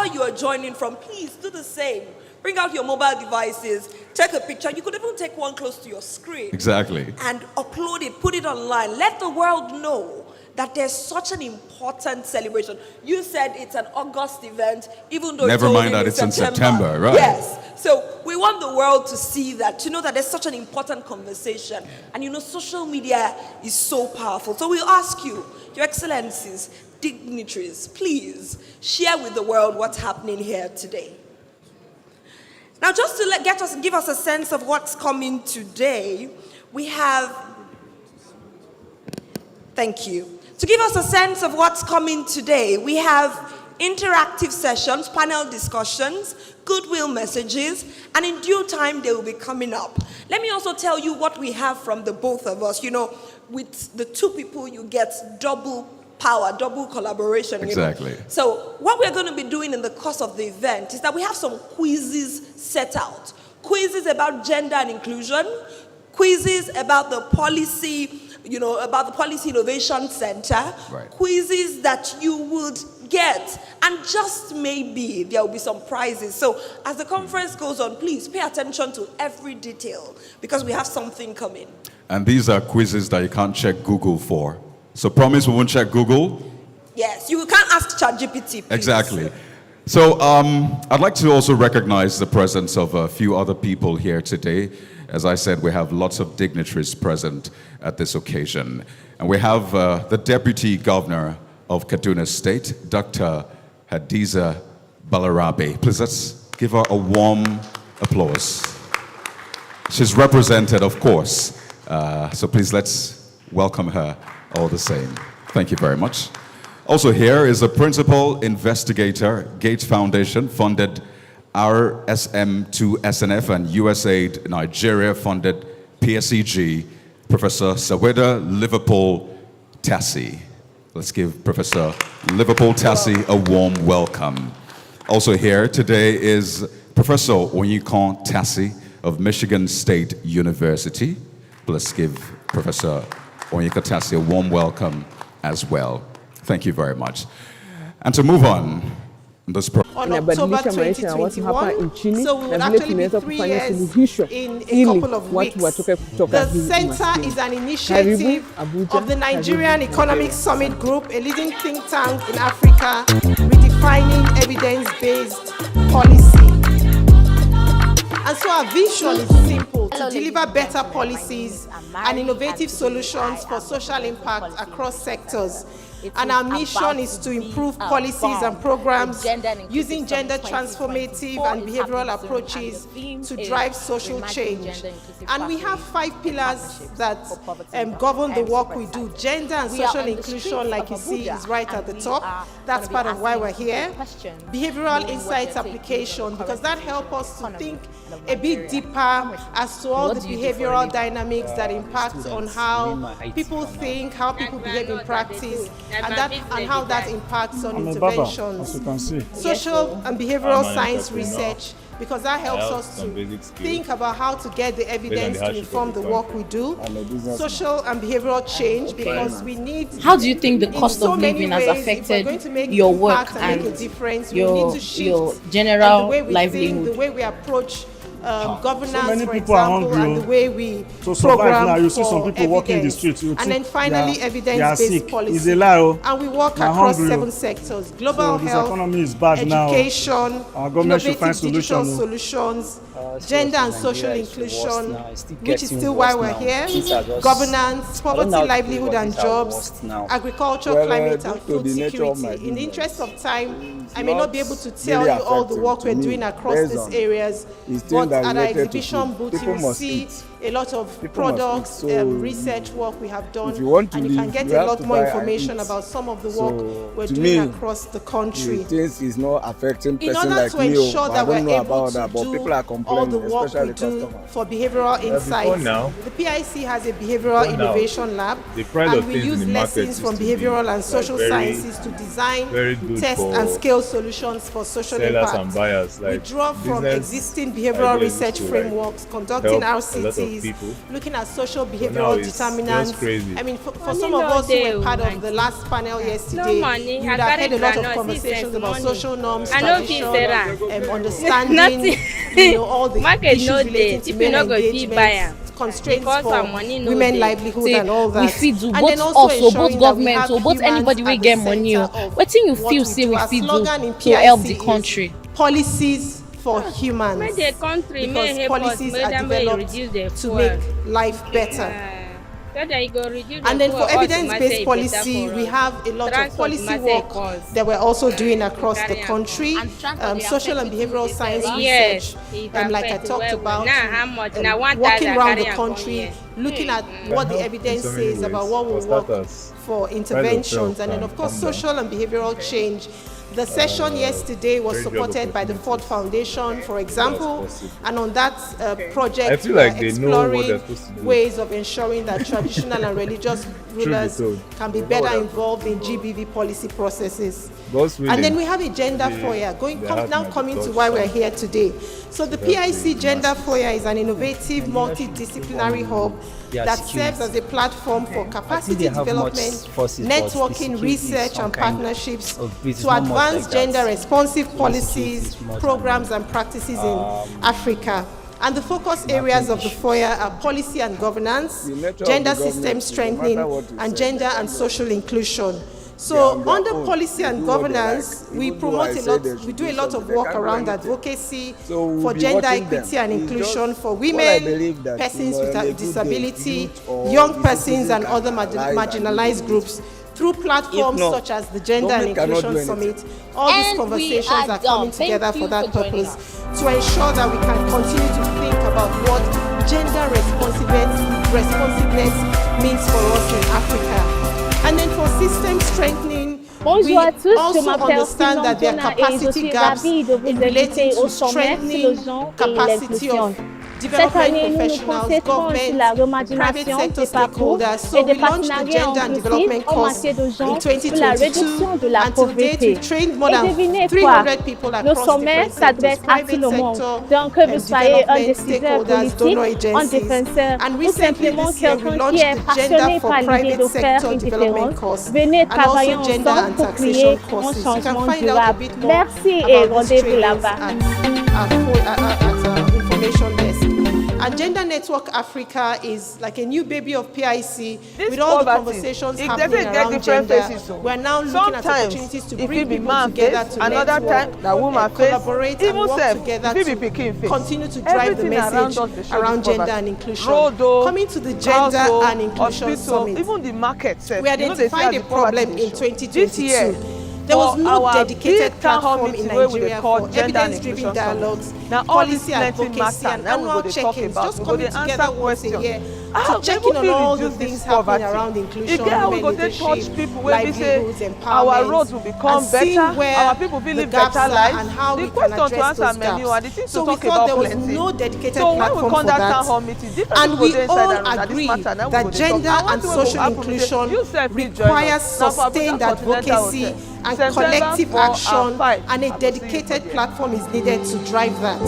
wherever you are joining from, please do the same. Bring out your mobile devices, take a picture. You could even take one close to your screen. Exactly. And upload it, put it online. Let the world know that there's such an important celebration. You said it's an August event, even though never mind that it's in September, right? Yes. So we want the world to see that, to know that there's such an important conversation. And social media is so powerful. So we'll ask you, Your Excellencies, dignitaries, please share with the world what's happening here today. Now, just to give us a sense of what's coming today, we have, thank you. To give us a sense of what's coming today, we have interactive sessions, panel discussions, goodwill messages, and in due time they will be coming up. Let me also tell you what we have from the both of us. With the two people, you get double power, double collaboration. Exactly. So what we're going to be doing in the course of the event is that we have some quizzes set out. Quizzes about gender and inclusion, quizzes about the policy, about the Policy Innovation Center, right. Quizzes that you would get, and just maybe there will be some prizes. So as the conference goes on, please pay attention to every detail, because we have something coming. And these are quizzes that you can't check Google for. So promise we won't check Google? Yes, you can't ask ChatGPT, please. Exactly. So I'd like to also recognize the presence of a few other people here today. As I said, we have lots of dignitaries present at this occasion. And we have the Deputy Governor of Kaduna State, Dr. Hadiza Balarabe. Please let's give her a warm applause. She's represented, of course. So please let's welcome her all the same. Thank you very much. Also here is a principal investigator, Gates Foundation, funded RSM2SNF and USAID Nigeria funded PSEG, Professor Saweda Liverpool Tassi. Let's give Professor Liverpool Tassi a warm welcome. Also here today is Professor Onyekon Tassi of Michigan State University. Let's give Professor Onyekon Tassi a warm welcome as well. Thank you very much. And to move on October 2021, so we will actually be 3 years in a couple of weeks. The center is an initiative of the Nigerian Economic Summit Group, a leading think tank in Africa, redefining evidence-based policy. And so our vision is simple: to deliver better policies and innovative solutions for social impact across sectors. And our mission is to improve policies and programs using gender transformative and behavioral approaches to drive social change. And we have 5 pillars that govern the work we do. Gender and social inclusion, like you see, is right at the top. That's part of why we're here. Behavioral insights application, because that helps us to think a bit deeper as to all the behavioral dynamics that impact on how people think, how people behave in practice, and how that impacts on interventions. Social and behavioral science research, because that helps us to think about how to get the evidence to inform the work we do. Social and behavioral change, because we need... How do you think the cost of living has affected your work and your general livelihood? The way we approach governance, for example, and the way we program now, you see some people walking the streets. And then finally, evidence-based policy. And we work across 7 sectors: global health, education, innovative digital solutions, gender and social inclusion, which is still why we're here, governance, poverty, livelihood and jobs, agriculture, climate and food security. In the interest of time, I may not be able to tell you all the work we're doing across these areas, but at our exhibition booth you will see a lot of products, research work we have done, and you can get a lot more information about some of the work we're doing across the country. Is not affecting in order to ensure that we're able to do all the work we do for behavioral insights, the PIC has a behavioral innovation lab, and we use lessons from behavioral and social sciences to design, test and scale solutions for social impact. We draw from existing behavioral research frameworks, conducting RCTs, policies, looking at social behavioral determinants. I mean, for some of us who were part of the last panel yesterday, you would have had a lot of conversations about social norms, tradition, understanding, all the issues relating to male engagement, constraints for women livelihood and all that. We feed do both us or both government or both anybody will get money. What do you feel say we feed do to help the country? Policies for humans. Because policies are developed to make life better. And then for evidence-based policy, we have a lot of policy work that we're also doing across the country. Social and behavioral science research, like I talked about, walking around the country, looking at what the evidence says about what will work for interventions. And then, of course, social and behavioral change. The session yesterday was supported by the Ford Foundation, for example, and on that project, we are exploring ways of ensuring that traditional and religious rulers can be better involved in GBV policy processes. And then we have a gender foyer, now coming to why we're here today. So the PIC Gender Foyer is an innovative multidisciplinary hub that serves as a platform for capacity development, networking, research and partnerships to advance gender-responsive policies, programs and practices in Africa. And the focus areas of the foyer are policy and governance, gender system strengthening, and gender and social inclusion. So under policy and governance, we promote we do a lot of work around advocacy for gender equity and inclusion for women, persons with disability, young persons and other marginalized groups through platforms such as the Gender and Inclusion Summit. All these conversations are coming together for that purpose, to ensure that we can continue to think about what gender responsiveness means for us in Africa. And then for system strengthening, we also understand that there are capacity gaps relating to strengthening capacity of development professionals, government, private sector stakeholders. So we launched the Gender and Development course in 2022, and to date we've trained more than 300 people across different sectors, private sector, development stakeholders, donor agencies. And recently this year we launched the Gender for Private Sector Development course, and also Gender and Taxation courses. You can find out a bit more about these trainings at information desk. And Gender Network Africa is like a new baby of PIC with all the conversations happening around gender. We're now looking at opportunities to bring people together to network, collaborate and work together to continue to drive the message around gender and inclusion. Coming to the Gender and Inclusion Summit, we identified a problem in 2022. There was no dedicated platform in Nigeria for evidence-driven dialogues, policy advocacy, and annual check-ins, just coming together once a year to check in on all the things happening around inclusion, women leadership, livelihoods, empowerment, and seeing where the gaps are and how we can address those gaps. So we thought there was no dedicated platform for that. And we all agree that gender and social inclusion requires sustained advocacy and collective action, and a dedicated platform is needed to drive that.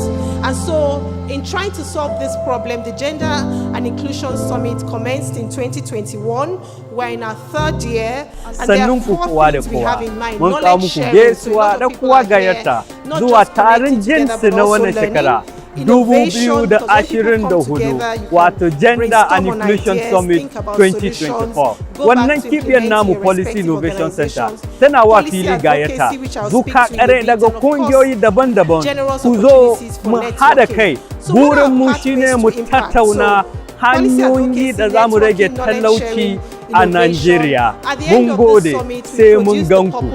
And so, in trying to solve this problem, the Gender and Inclusion Summit commenced in 2021. We're in our third year, and there are 4 things we have in mind. Knowledge sharing, so a lot of people are here, not just connecting together, but also learning. 2024 wato Gender and Inclusion Summit 2024 wannan kibiyar namu Policy Innovation Center tana wa fili gayata duka kare daga kungiyoyi daban-daban ku zo mu hada kai burin mu shine mu tattauna hanyoyi da zamu rage talauci a Nigeria mun gode sai mun ganku.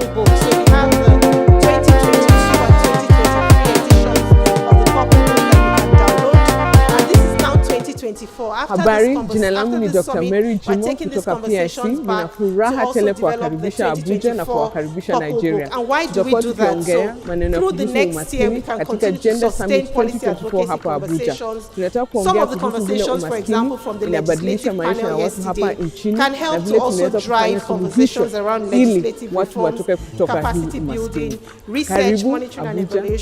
Habari, jina langu ni Dr. Mary Jimo kutoka PIC. Nina furaha tele kuwakaribisha Abuja na kuwakaribisha Nigeria. Tutakuwa tukiongea maneno kuhusu umaskini katika Gender Summit 2024 hapa Abuja. Tunataka kuongea kuhusu vile umaskini inabadilisha maisha ya watu hapa nchini na vile tunaweza kufanya suluhisho ili watu watoke kutoka hii umaskini. Karibu Abuja, karibu Nigeria.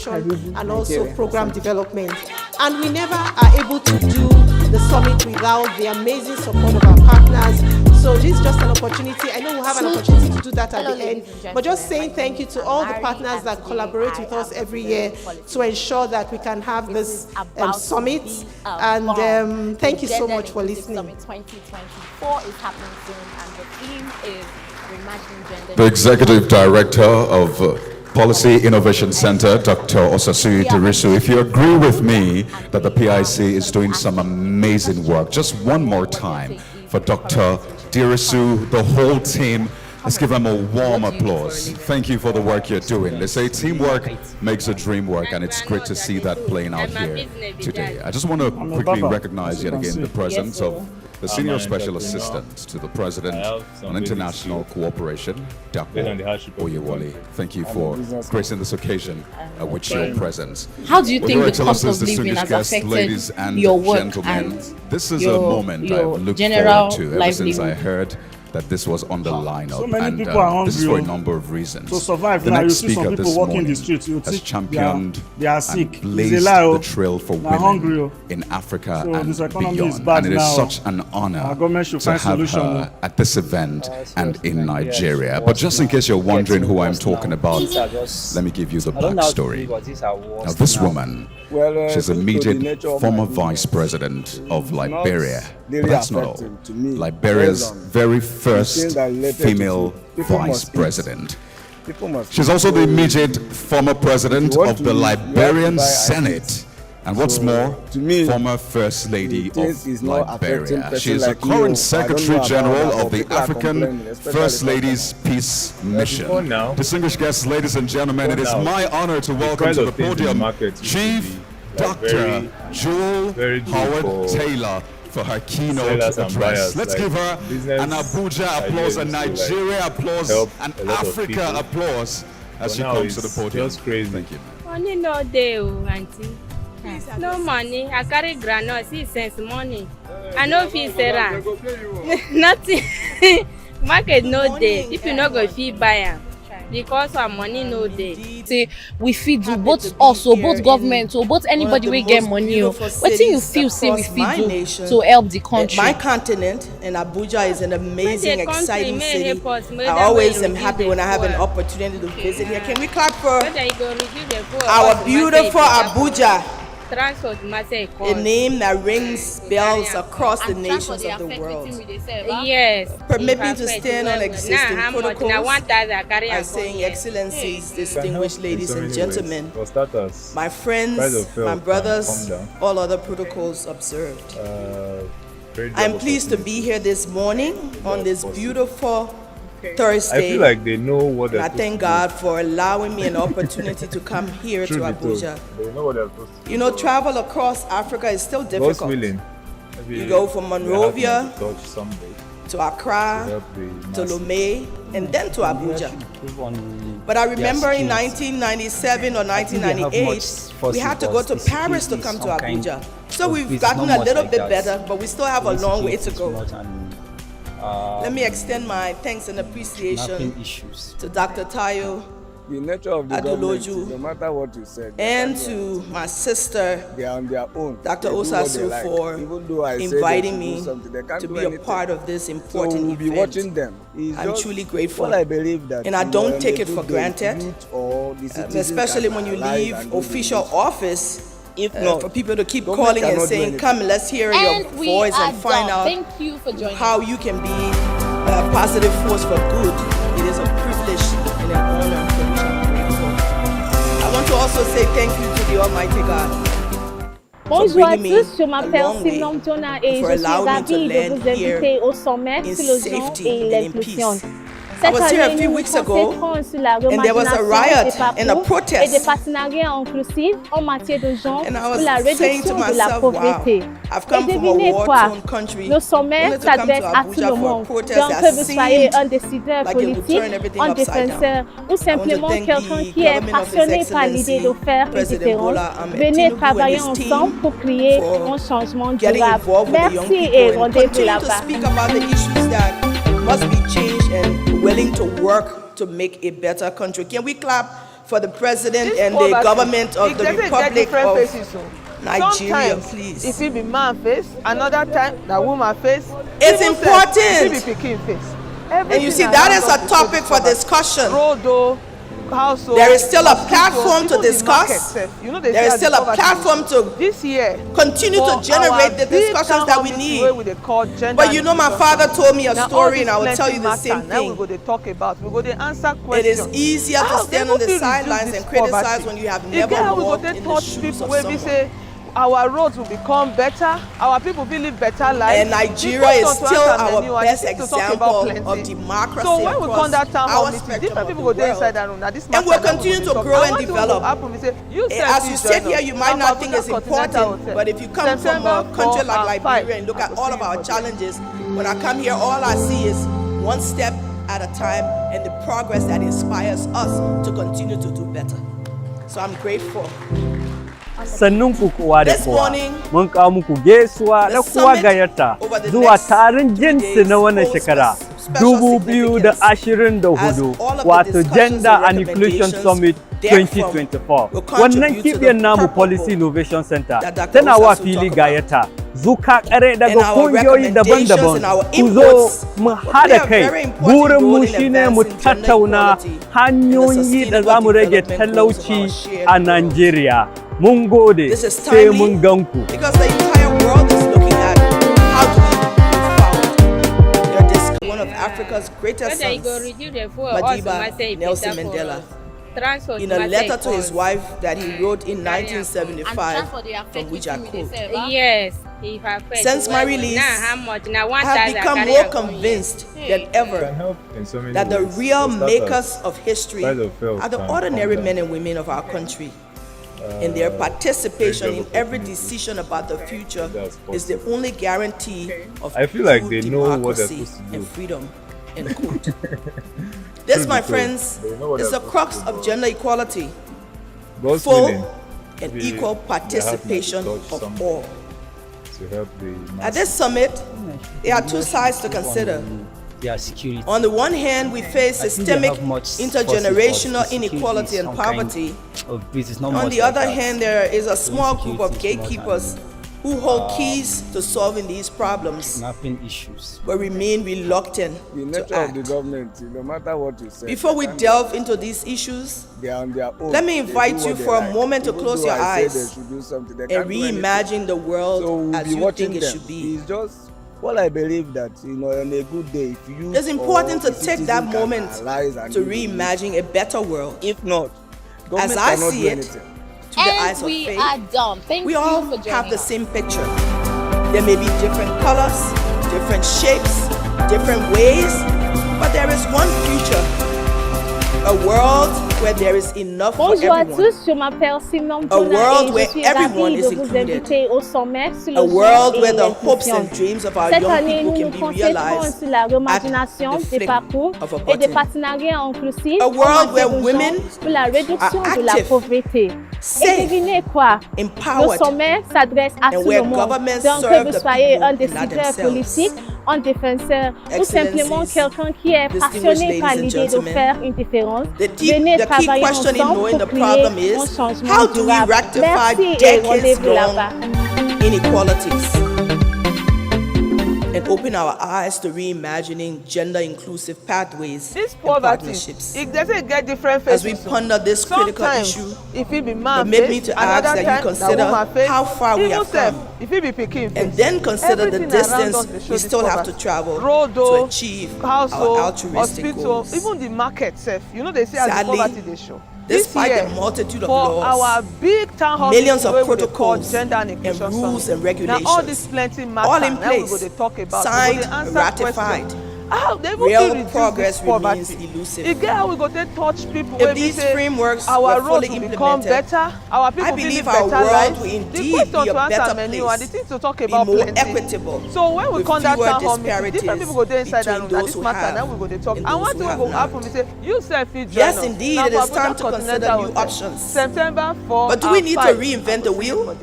And also program development. And we never are able to do the summit without the amazing support of our partners. So this is just an opportunity. I know we'll have an opportunity to do that at the end, but just saying thank you to all the partners that collaborate with us every year to ensure that we can have this summit. And thank you so much for listening. Summit 2024 is happening soon, and the theme is reimagining gender. The Executive Director of Policy Innovation Center, Dr. Osasu Dirisu, if you agree with me that the PIC is doing some amazing work, just one more time for Dr. Dirisu, the whole team. Let's give them a warm applause. Thank you for the work you're doing. They say teamwork makes a dream work, and it's great to see that playing out here today. I just want to quickly recognize yet again the presence of the Senior Special Assistant to the President on International Cooperation, Dapo Oyewole. Thank you for gracing this occasion with your presence. How do you think the cost of living has affected your work and this is a moment I've looked forward to ever since I heard that this was on the lineup, and this is for a number of reasons. To survive the now, next you see some speaker people this walking morning the streets, you has think championed they are sick. and blazed the trail for women in Africa and beyond, and it is such an honor to have her at this event and in Nigeria. But just in case you're wondering who I'm talking about, let me give you the backstory. Now, this woman, she's immediate former vice president of Liberia. But that's not all. Liberia's very first female vice president. She's also the immediate former president of the Liberian Senate. And what's more, former First Lady of Liberia. She is the current Secretary General of the African First Ladies Peace Mission. Distinguished guests, ladies and gentlemen, it is my honor to welcome to the podium Chief Dr. Jewel Howard Taylor for her keynote address. Let's give her an Abuja applause, a Nigeria applause, an Africa applause as she comes to the podium. Thank you. Money no day, auntie. No money. I carry granite 6 cents money. I know fee Sarah. Nothing. Market no day. If you no go fee buy am. Because our money no day. Say we feed do both also both government or both anybody we get money. What do you feel say we feed do to help the country? My continent and Abuja is an amazing, exciting city. I always am happy when I have an opportunity to visit here. Can we clap for our beautiful Abuja? A name that rings bells across the nations of the world. Yes. Permit me to stand on existing protocols by saying, Excellencies, distinguished ladies and gentlemen, my friends, my brothers, all other protocols observed. I'm pleased to be here this morning on this beautiful Thursday. I feel like they know what they're I thank God for allowing me an opportunity to come here to Abuja. They know what they're supposed to do. You know, travel across Africa is still difficult. You go from Monrovia to Accra, to Lomé, and then to Abuja. But I remember in 1997 or 1998, we had to go to Paris to come to Abuja. So we've gotten a little bit better, but we still have a long way to go. Let me extend my thanks and appreciation to Dr. Tayo the nature of the Aduloju, no matter what you said, and to my sister, they are on their own. Dr. Osasu, for inviting me to be a part of this important we'll be watching them. I'm truly grateful. Well, I believe that, and I don't take it for granted, especially when you leave official office. If not, for people to keep calling and saying, come, let's hear your voice and find out how you can be a positive force for good. It is a privilege and an honor for which I'm grateful. I want to also say thank you to the Almighty God. Bonjour à tous, je m'appelle Simon Tona et je suis ravie de vous inviter au sommet sur le genre et l'inclusion. I was here a few weeks ago, and there was a riot and a protest. And I was saying to myself, wow, I've come from a war-torn country, only to come to Abuja for a protest that seemed like it would turn everything upside down. I want to thank the government of His Excellency, President Bola Ahmed Tinubu and his team for getting involved with the young people and continue to speak about the issues that must be changed and willing to work to make a better country. Can we clap for the president and the government of the Republic of Nigeria, sometimes please. if it be man face, another time that woman face. It's important. If it be pikin face. And you see, that is a topic for discussion. Road, household, there is still a platform to discuss. There is still a platform to this year continue to generate the discussions that we need. But you know, my father told me a story, and I will tell you the same thing. We're going to talk about. We're going to answer questions. It is easier to stand on the sidelines and criticize when you have never walked in the shoes of someone. Our roads will become better. Our people will live better lives. And Nigeria is still our best example of democracy. So when we come that town hall meeting, different people go there inside that room. Now this and we'll continue to grow and develop. As you sit here, you might not think it's important, but if you come from a country like Liberia and look at all of our challenges, when I come here, all I see is one step at a time and the progress that inspires us to continue to do better. So I'm grateful. Sannun ku kowa da kowa mun kawo muku gaisuwa da kowa gayyata zuwa taron jinsi na wannan shekara 2024 wato Gender and Inclusion Summit 2024. Wannan kibiyar namu Policy Innovation Center tana wa fili gayyata zuka kare daga kungiyoyi daban-daban ku zo mu hada kai burin mu shine mu tattauna hanyoyi da za mu rage talauci a Najeriya. Mun gode sai mun ganku. Because the entire world is looking at how do we move forward. One of Africa's greatest sons, Madiba Nelson Mandela, in a letter to his wife that he wrote in 1975, from which I quote. Yes. Since my release, I have become more convinced than ever that the real makers of history are the ordinary men and women of our country. And their participation in every decision about the future is the only guarantee of democracy and freedom. End quote. This, my friends, is the crux of gender equality. Full and equal participation of all. At this summit, there are two sides to consider. On the one hand, we face systemic intergenerational inequality and poverty. On the other hand, there is a small group of gatekeepers who hold keys to solving these problems, but remain reluctant to act. The government, no matter what you say. Before we delve into these issues, let me invite you for a moment to close your eyes and reimagine the world as you think it should be. Well, I believe that, on a good day, if you it's important to take that moment to reimagine a better world. If not, as I see it, to the eyes of faith, we all have the same picture. There may be different colors, different shapes, different ways, but there is one future. A world where there is enough for everyone. Bonjour à tous, je m'appelle Simon A world where everyone is included. A world where the hopes and dreams of our young people can be realized at the flick of a button. A world where women are active, safe, empowered, and where governments serve the people, not themselves. Un défenseur ou simplement quelqu'un qui est passionné par l'idée de faire une différence. Venez travailler ensemble pour créer un changement durable. Merci et rendez-vous là-bas. Inequalities and open our eyes to reimagining gender-inclusive pathways and partnerships. It doesn't get different faces. As we ponder this critical issue, if it be man permit me to ask that you consider how far we have come, and then consider the distance we still have to travel to achieve our altruistic goals. Even the market self, they say as the poverty they show. Despite the multitude of laws, our big town hall millions of protocols and rules and regulations, all this plenty matter, all in place, signed, ratified, real progress remains elusive. If these frameworks were fully implemented, I believe our world will indeed be a better place, be more equitable, so when we come that town hall meeting, different people go there inside that room, those this matter, now we go to talk. And what will happen, we say, you self join us. Yes, indeed, it is time to consider new options. September 4. But do we need to reinvent the wheel?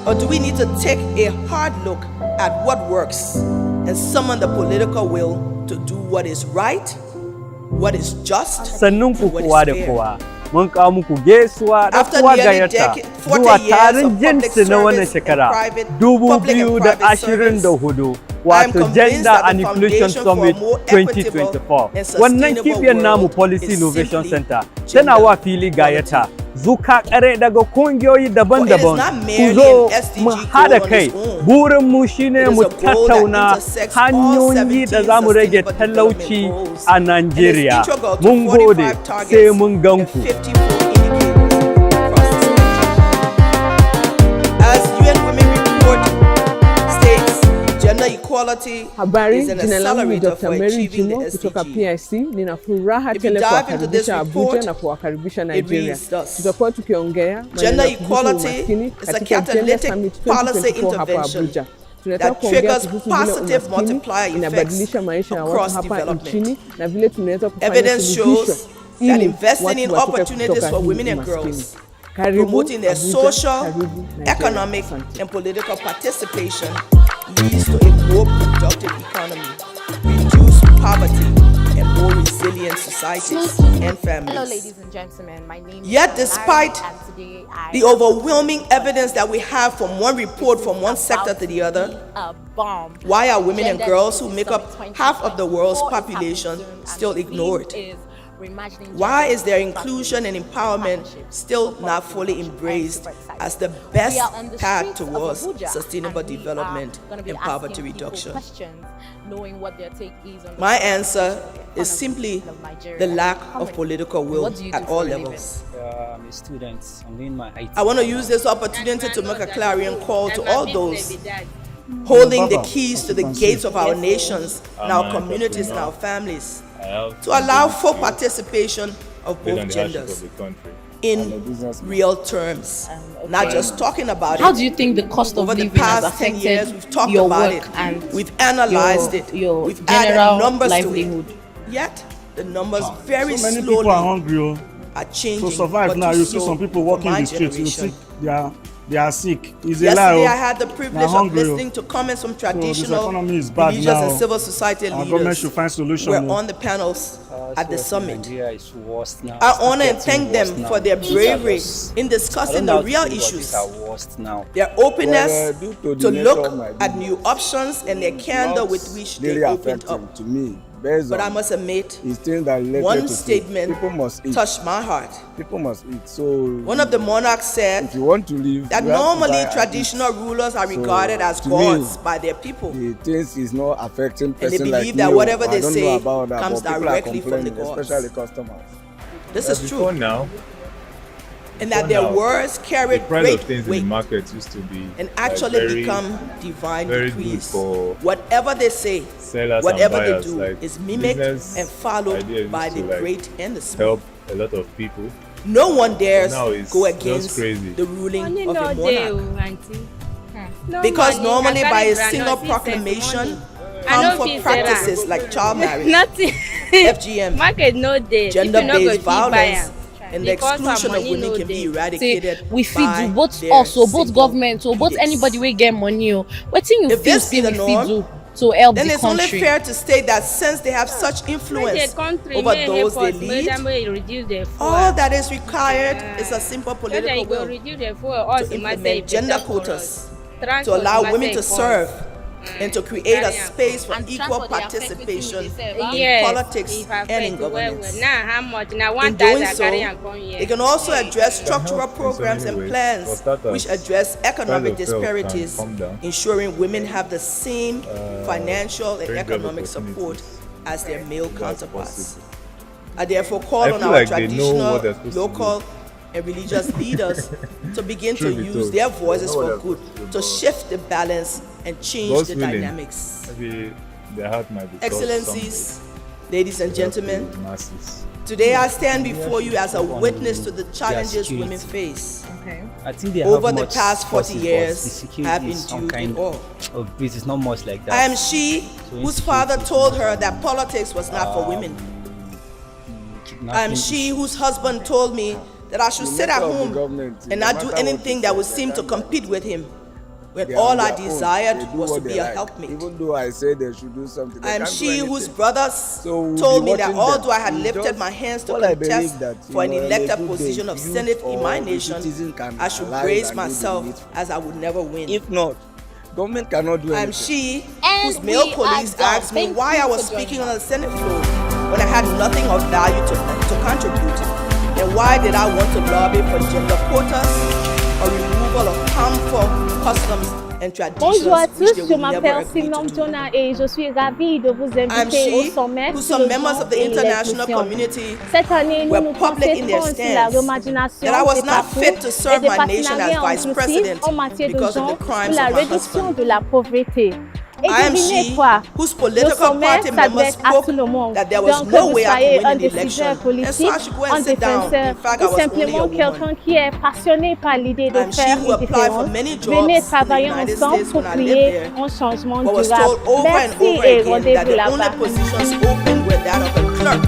Or do we need to take a hard look at what works and summon the political will to do what is right, what is just, Sannun ku what kowa da is fair? kowa. mun kawo muku gaisuwa da kuwa gayyata zuwa taron jinsi na wannan shekara 2024 wato Gender and Inclusion Summit 2024. Wannan kibiyar namu Policy Innovation Center tana wa fili gayyata zuka kare daga kungiyoyi daban-daban ku zo mu hada kai. Burinmu shine mu tattauna hanyoyi da za mu rage talauci a Najeriya. Mun gode sai mun ganku. Habari, jina langu ni Dr. Mary Jimo kutoka PIC. Nina furaha tele kuwakaribisha Abuja na kuwakaribisha Nigeria. Tutakuwa tukiongea maneno ya kuhusu umaskini katika Gender Summit 2024 hapa Abuja. Tunataka kuongea kuhusu vile umaskini inabadilisha maisha ya watu hapa nchini na vile tunaweza kufanya suluhisho ili watu watoke kutoka hii umaskini. Promoting their social, economic, and political participation leads to a more productive economy, reduced poverty, and more resilient societies and families. Hello, ladies and gentlemen. My name is Yet, despite the overwhelming evidence that we have from one report from one sector to the other, why are women and girls who make up half of the world's population still ignored? Why is their inclusion and empowerment still not fully embraced as the best path towards sustainable development and poverty reduction? My answer is simply the lack of political will at all levels. I'm a student. I'm doing my IT. I want to use this opportunity to make a clarion call to all those holding the keys to the gates of our nations, and our communities, and our families, to allow full participation of both genders in real terms, not just talking about it. How do you think the cost of living has affected 10 years, we've talked your about work it, and we've analyzed your we've general added numbers livelihood? to it. Yet the numbers very so many slowly people are hungry are changing. to survive now. You see some people walking the streets, you see they are sick. It's a lie. Yesterday I had the privilege of listening to comments from traditional religious and civil society leaders. Government should find solutions. We're on the panels at the summit. Is worse now. I honor and thank them for their bravery in discussing the real issues, their openness to look at new options, and their candor with which they opened up. To me, but I must admit, one statement touched my heart. People must eat. So one of the monarchs said, if you want to live, that normally traditional rulers are regarded as gods by their people. The things is not affecting person, and they believe like that whatever they say that, comes directly from the gods. Especially customers. This is true. Now, and that their words carried great weight in the market used to be and actually become divine decrees. Whatever they say, whatever they do is mimicked and followed by the great and the small. Help a lot of people. No one dares go against the ruling of a monarch. Because normally by a single proclamation, harmful practices like child marriage, FGM, gender-based violence, and the exclusion of women can be eradicated. We feed you both also, both government or both anybody we get money. What thing you feel we feed you to help then the it's country? only fair to state that since they have such influence over those they lead, all that is required is a simple political will to implement gender quotas, to allow women to serve, and to create a space for equal participation in politics and in governance. In doing so, they can also address structural programs and plans which address economic disparities, ensuring women have the same financial and economic support as their male counterparts. I therefore call on our traditional, local, and religious leaders to begin to use their voices for good, to shift the balance and change the dynamics. Excellencies, ladies and gentlemen, today I stand before you as a witness to the challenges women face. I think they over the past 40 years, I have endured it all. It's not much like that. I am she whose father told her that politics was not for women. I am she whose husband told me that I should sit at home and not do anything that would seem to compete with him. when They all are I on their own. desired They do was to what be they a like. helpmate. Even though I say they should do something, they I am can't do she anything. whose brothers So we'll told be me that watching although I them. had We lifted just- my hands to all I contest believe that, for an on a elected good day, position of youth Senate in or my the nation, citizen can I should arise brace and do the myself needful. as I would never win. If not, government cannot do I am anything. she And whose male we are colleagues done. asked me Thank why you I was for joining speaking us. on the Senate floor when I had nothing of value to contribute. And why did I want to lobby for gender quotas or removal of harmful customs and traditions Bonjour à which tous, they je would never m'appelle agree to Simon do? Jonah et je suis ravie de vous I'm inviter au she sommet who sur some le members genre of the et international l'inclusion. community Cette année, nous were nous public in their concentrons sur la stance remarigination that I was des not fit parcours to et serve des my nation as partenariats vice inclusifs president en matière de because of genre the pour crimes la of my réduction husband. de la pauvreté. Et I am devinez she quoi? whose Le political sommet party members s'adresse à spoke tout le monde. that there was Donc, no que vous way I soyez could un win an election, décideur and so politique, I should go un and sit down. défenseur, In fact, I ou was only a simplement woman. quelqu'un qui est passionné par l'idée de I'm she faire who une applied for différence, many jobs venez in the travailler United ensemble States pour when I lived créer there, un changement but was durable. told over and Merci over et again that rendez-vous the là-bas. only positions open were that of a clerk.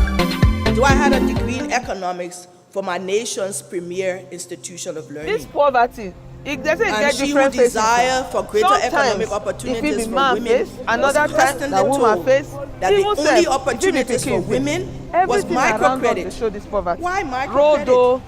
Though I had a degree in economics for my nation's premier institution of learning. This poverty, it doesn't And get she who different faces. desire for greater Sometimes, economic opportunities if it be for man women face, another was time constantly that woman told face, that the even only self, if it be opportunities for pikin face. women was Everything around us microcredit. dey show this poverty. Why microcredit? Road,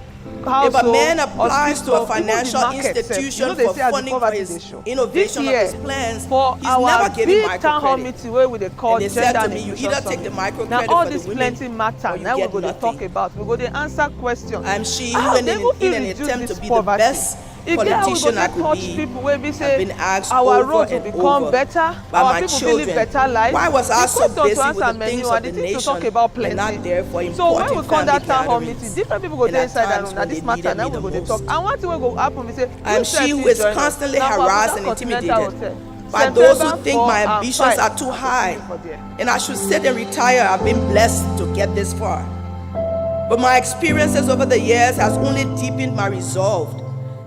If a man household, applies to a hospital, even the financial market sef, institution you know they for say as the funding for poverty his dey show. innovation This of his year, plans, for he's our never given big town hall microcredit. meeting wey we dey call And they said gender to and me, you inclusion either take the summit. microcredit Na all for the this women plenty matter or you na we get go dey nothing. talk about. We go dey answer questions. I'm she How who in they an, go fit in an reduce attempt to this be the poverty? best E get how we go politician I take could touch be, people wey be I've say been asked our over roads will and become over better, by our my people will live children. better life. Why was I The so question busy to answer with the many things and of the the things to talk nation about and not plenty. there for So when we important come that family town hall gatherings meeting, different people go and dey at inside that times room. Na when this they matter needed na me we the go dey most. talk. And one thing wey go happen be say I am you she sef who fit is join us. constantly Na for harassed Abuja and Continental intimidated Hotel. by those who September think 4 my and ambitions 5, are too high for there. and I should sit and retire. I've been blessed to get this far. But my experiences over the years has only deepened my resolve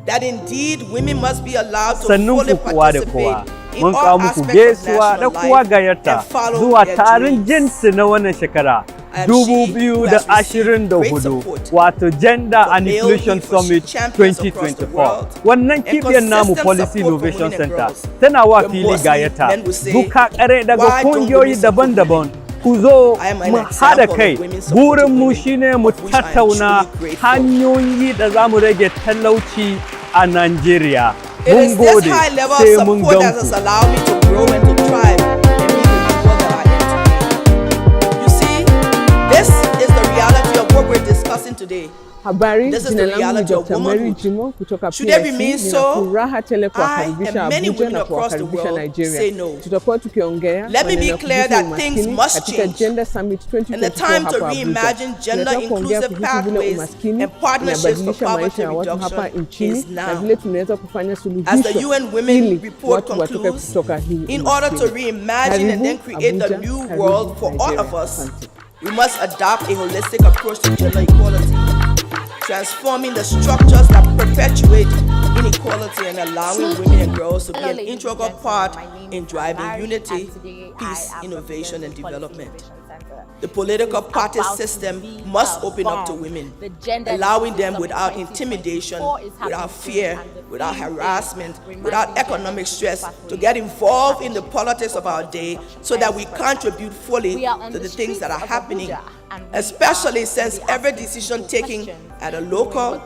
that indeed women must be allowed to sannun fully ku kowa da participate kowa in mun all kawo muku aspects of gaisuwa da national kowa life gayyata and follow zuwa their taron dreams. jinsi na wannan shekara I am she who has received great 2024 support wato Gender from and male Inclusion leadership Summit champions across the 2024 world wannan and kibiyar namu consistent Policy support from Innovation women and Center girls. tana wa When fili mostly gayyata men will say, duka kare daga "Why don't kungiyoyi women support daban-daban ku zo I am an mu example haɗa of kai women supporting burin mu women, shine mu of which I am tattauna truly grateful. hanyoyi da za mu rage talauci a Najeriya It mun is this gode high level sai of mun support that has ganku allowed me to grow and to thrive and be the people that I am today. You see, this is the reality of what we're discussing today. Habari, This is jina the langu ni reality of Dr. Mary womanhood. Jimo kutoka Should it PIC. remain Nina so, furaha tele I kuwakaribisha and many Abuja women na across the kuwakaribisha world Nigeria. say no. Tutakuwa tukiongea Let me be maneno ya clear kuhusu that things umaskini must katika change. Gender Summit And the 2024 time to hapa Abuja. reimagine gender Tunataka kuongea inclusive kuhusu vile pathways umaskini and partnerships for inabadilisha maisha poverty ya watu hapa reduction nchini is na now. vile tunaweza kufanya As the suluhisho UN Women ili Report watu watoke concludes, kutoka hii in order to umaskini. reimagine and then Karibu, create the Abuja, new karibu, world for all Nigeria. of us, Asante. we must adopt a holistic approach to gender equality, transforming the structures that perpetuate inequality and allowing women and girls to be an integral part in driving unity, peace, innovation, and development. The political party system must open up to women, allowing them without intimidation, without fear, without harassment, without economic stress to get involved in the politics of our day so that we contribute fully to the things that are happening, especially since every decision taken at a local,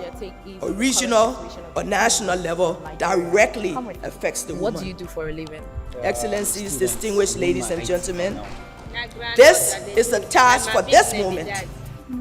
or regional, or national level directly affects the woman. What do you do for a living? Excellencies, distinguished ladies and gentlemen, this is the task for this moment.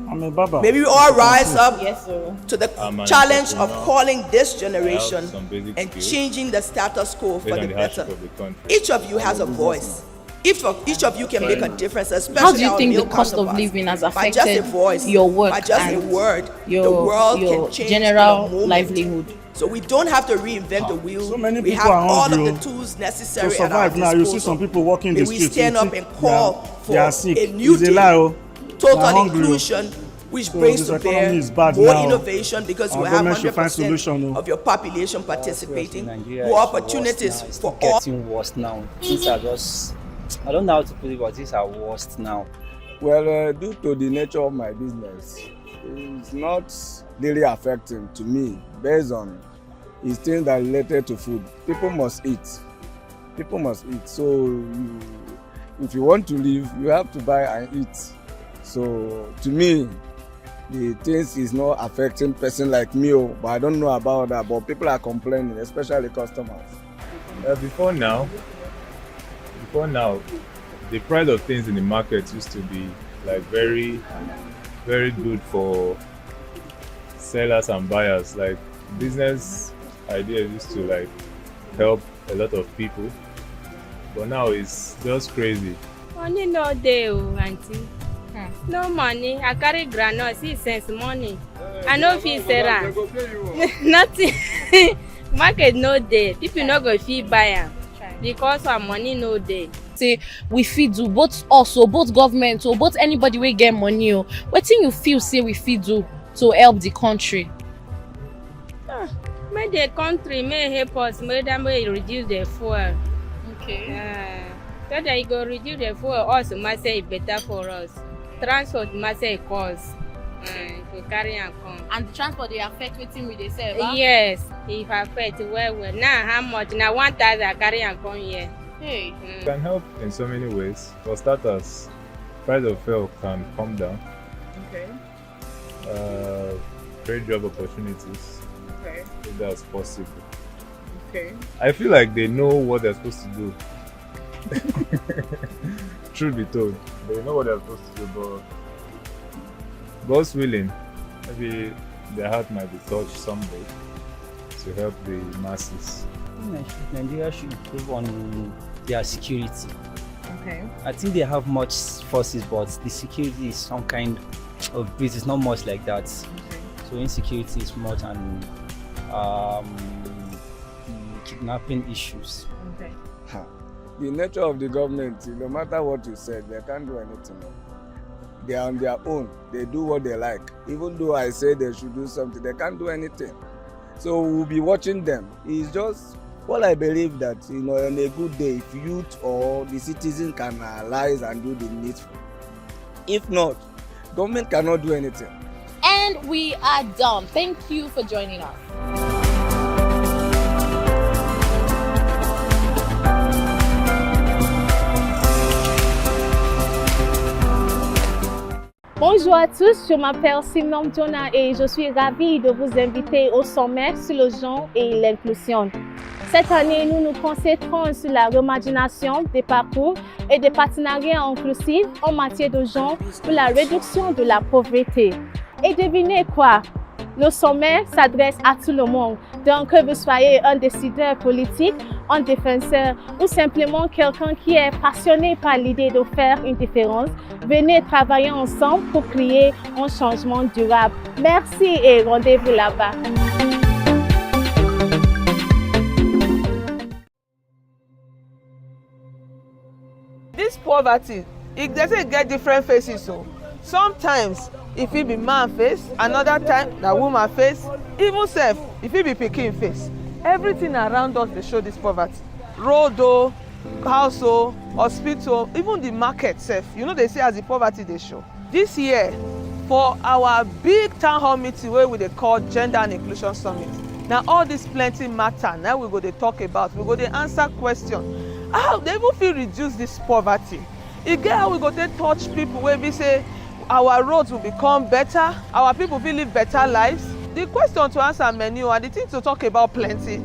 I'm a baba. May we all rise up Yes, sir. to the I'm an challenge of entrepreneur. calling this generation I have some basic and skills changing the status quo for based the on the hardship better. of the country. Each of you has a voice. Each of you can make a difference, especially How do you our think the male cost of counterparts. living has By just a affected voice, your work by just a and word, the your world can change in a general moment. livelihood? So we don't have to reinvent the wheel. So many We people have are all hungry, of the tools necessary to at our survive now, disposal. you see some people walking May the we streets, stand you up think and call they are for sick. a new It's a day, lie, oh. They total are hungry, oh. inclusion, which So brings this to economy bear is bad more now. innovation because you Our have government should find 100% solution, oh. of your population participating, Nigeria more is worse opportunities now. It's for all. getting worse now. Things are just, I don't know how to put it, but things are worse now. Well, due to the nature of my business, it's not really affecting to me based on is things that are related to food. People must eat. People must eat. So if you want to live, you have to buy and eat. So to me, the things is not affecting person like me, but I don't know about that. But people are complaining, especially customers. Before now, the price of things in the market used to be like very, very good for sellers and buyers. Like business ideas used to like help a lot of people, but now it's just crazy. Money no dey, auntie. No money. I carry groundnut, 6 cents money. I no fit sell am. Nothing. Market no dey. People no go fit buy am because our money no dey. Say we fit do both us or both government or both anybody wey get money. Wetin you feel say we fit do to help the country? Make the country may help us. Make them reduce the fuel. Okay. So that you go reduce the fuel, also must say it better for us. Transport must say cost to carry and come. And the transport they affect wetin we dey sell? Yes, it affect well. Now how much? Now 1,000 carry and come here. Hey. It can help in so many ways. For starters, price of fuel can come down. Okay. Great job opportunities. Okay. If that's possible. Okay. I feel like they know what they're supposed to do. Truth be told, they know what they're supposed to do, but God's willing, maybe their heart might be touched someday to help the masses. Nigeria should improve on their security. Okay. I think they have much forces, but the security is some kind of base. It's not much like that. Okay. So insecurity is more than kidnapping issues. Okay. The nature of the government, no matter what you said, they can't do anything. They are on their own. They do what they like. Even though I say they should do something, they can't do anything. So we'll be watching them. It's just what I believe that, on a good day, if youth or the citizen can analyze and do the needful. If not, government cannot do anything. And we are done. Thank you for joining us. Bonjour à tous, je m'appelle Simon Jonah et je suis ravie de vous inviter au sommet sur le genre et l'inclusion. Cette année, nous nous concentrons sur la reimagination des parcours et des partenariats inclusifs en matière de genre pour la réduction de la pauvreté. Et devinez quoi? Le sommet s'adresse à tout le monde, donc que vous soyez un décideur politique, un défenseur ou simplement quelqu'un qui est passionné par l'idée de faire une différence, venez travailler ensemble pour créer un changement durable. Merci et rendez-vous là-bas. This poverty, it doesn't get different faces. So sometimes if it be man face, another time na woman face, even self if it be pikin face. Everything around us dey show this poverty. Road o, house o, hospital, even the market sef. They say as the poverty dey show. This year, for our big town hall meeting wey we dey call Gender and Inclusion Summit, na all this plenty matter na we go dey talk about. We go dey answer question. How they even fit reduce this poverty? E get how we go take touch people wey be say our roads will become better, our people will live better lives. The question to answer many and the thing to talk about plenty.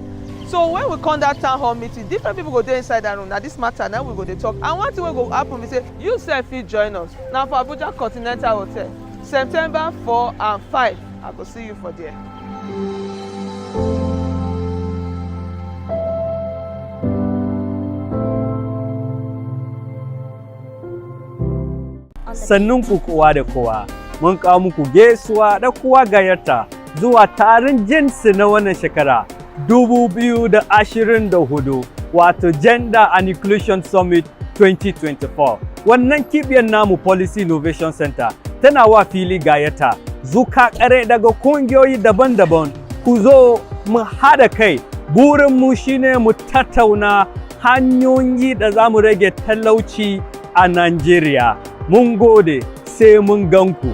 So when we come that town hall meeting, different people go there inside that room. Now this matter, now we go to talk. And one thing will go happen, we say, you sef fit join us. Now for Abuja Continental Hotel, September 4 and 5, I go see you for there. Sannunku kowa da kowa, mun kawo muku gaisuwa da kowa gayyata zuwa taron jinsi na wannan shekara 2024 wato Gender and Inclusion Summit 2024. Wannan kibiyar namu Policy Innovation Center tana wa fili gayyata zuka kare daga kungiyoyi daban-daban ku zo mu haɗa kai. Burinmu shine mu tattauna hanyoyi da za mu rage talauci a Najeriya. Mun gode, sai mun ganku.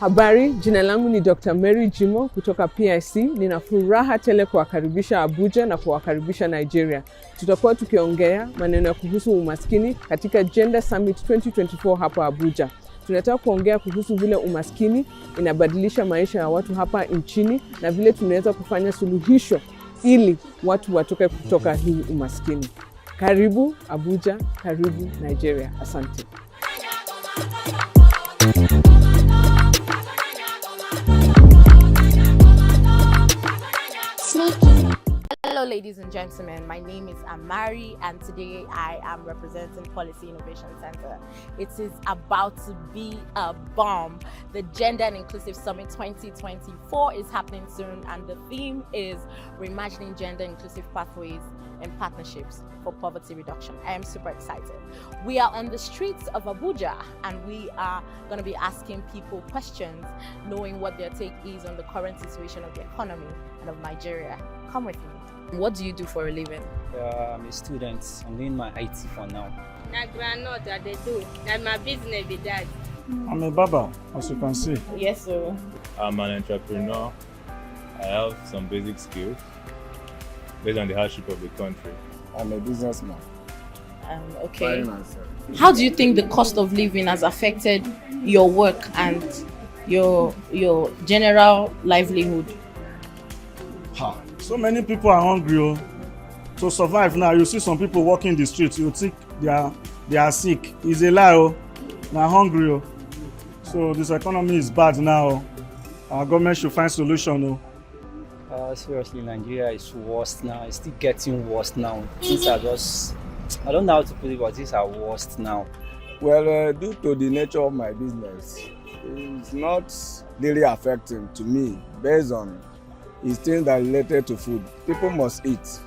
Habari, jina langu ni Dr. Mary Jimo kutoka PIC. Nina furaha tele kuwakaribisha Abuja na kuwakaribisha Nigeria. Tutakuwa tukiongea maneno kuhusu umaskini katika Gender Summit 2024 hapa Abuja. Tunataka kuongea kuhusu vile umaskini inabadilisha maisha ya watu hapa nchini na vile tunaweza kufanya suluhisho ili watu watoke kutoka hii umaskini. Karibu Abuja, karibu Nigeria. Asante. Hello ladies and gentlemen, my name is Amari and today I am representing Policy Innovation Center. It is about to be a bomb. The Gender and Inclusive Summit 2024 is happening soon and the theme is reimagining gender inclusive pathways and partnerships for poverty reduction. I am super excited. We are on the streets of Abuja and we are going to be asking people questions, knowing what their take is on the current situation of the economy and of Nigeria. Come with me. What do you do for a living? I'm a student. I'm doing my IT for now. Na granola that they do. That my business be that. I'm a barber, as you can see. Yes, sir. I'm an entrepreneur. I have some basic skills based on the hardship of the country. I'm a businessman. Okay. How do you think the cost of living has affected your work and your general livelihood? So many people are hungry. To survive now, you see some people walking the streets, you think they are sick. It's a lie. They're hungry. So this economy is bad now. Our government should find solution. Seriously, Nigeria is worse now. It's still getting worse now. Things are just, I don't know how to put it, but things are worse now. Well, due to the nature of my business, it's not really affecting to me based on it's things that are related to food. People must eat.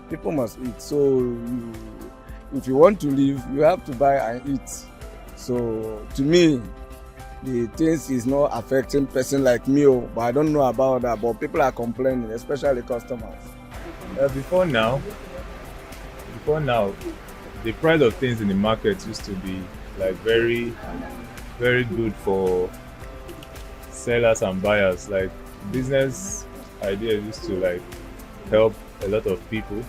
People must eat. So if you want to live, you have to buy and eat. So to me, the things is not affecting person like me, but I don't know about that. But people are complaining, especially customers. Before now, the price of things in the market used to be like very, very good for sellers and buyers. Like business ideas used to like help a lot of people,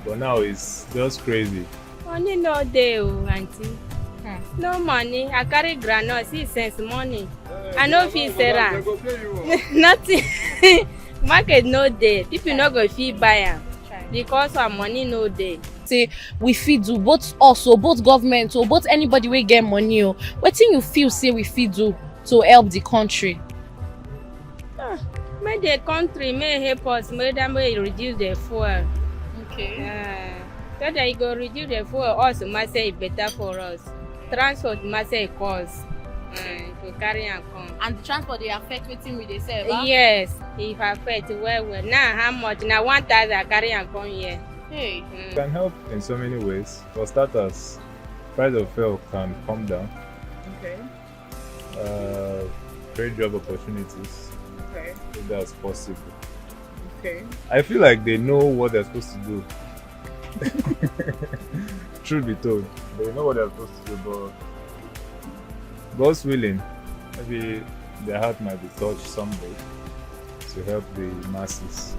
but now it's just crazy. Money no dey, auntie. No money. I carry granola, 6 cents money. I no fit sell am. Nothing. Market no dey. People no go fit buy am because our money no dey. Say we fit do both us or both government or both anybody wey get money. Wetin you feel say we fit do to help the country? Make the country may help us, make them reduce the fuel. Okay. So that you go reduce the fuel, also must say it better for us. Transport must say cost to carry and come. And the transport they affect wetin we dey sell? Yes, it affect well. Now how much? Now 1,000 carry and come here. Hey. It can help in so many ways. For starters, price of fuel can come down. Okay. Great job opportunities. Okay. If that's possible. Okay. I feel like they know what they're supposed to do. Truth be told, they know what they're supposed to do, but God's willing, maybe their heart might be touched someday to help the masses.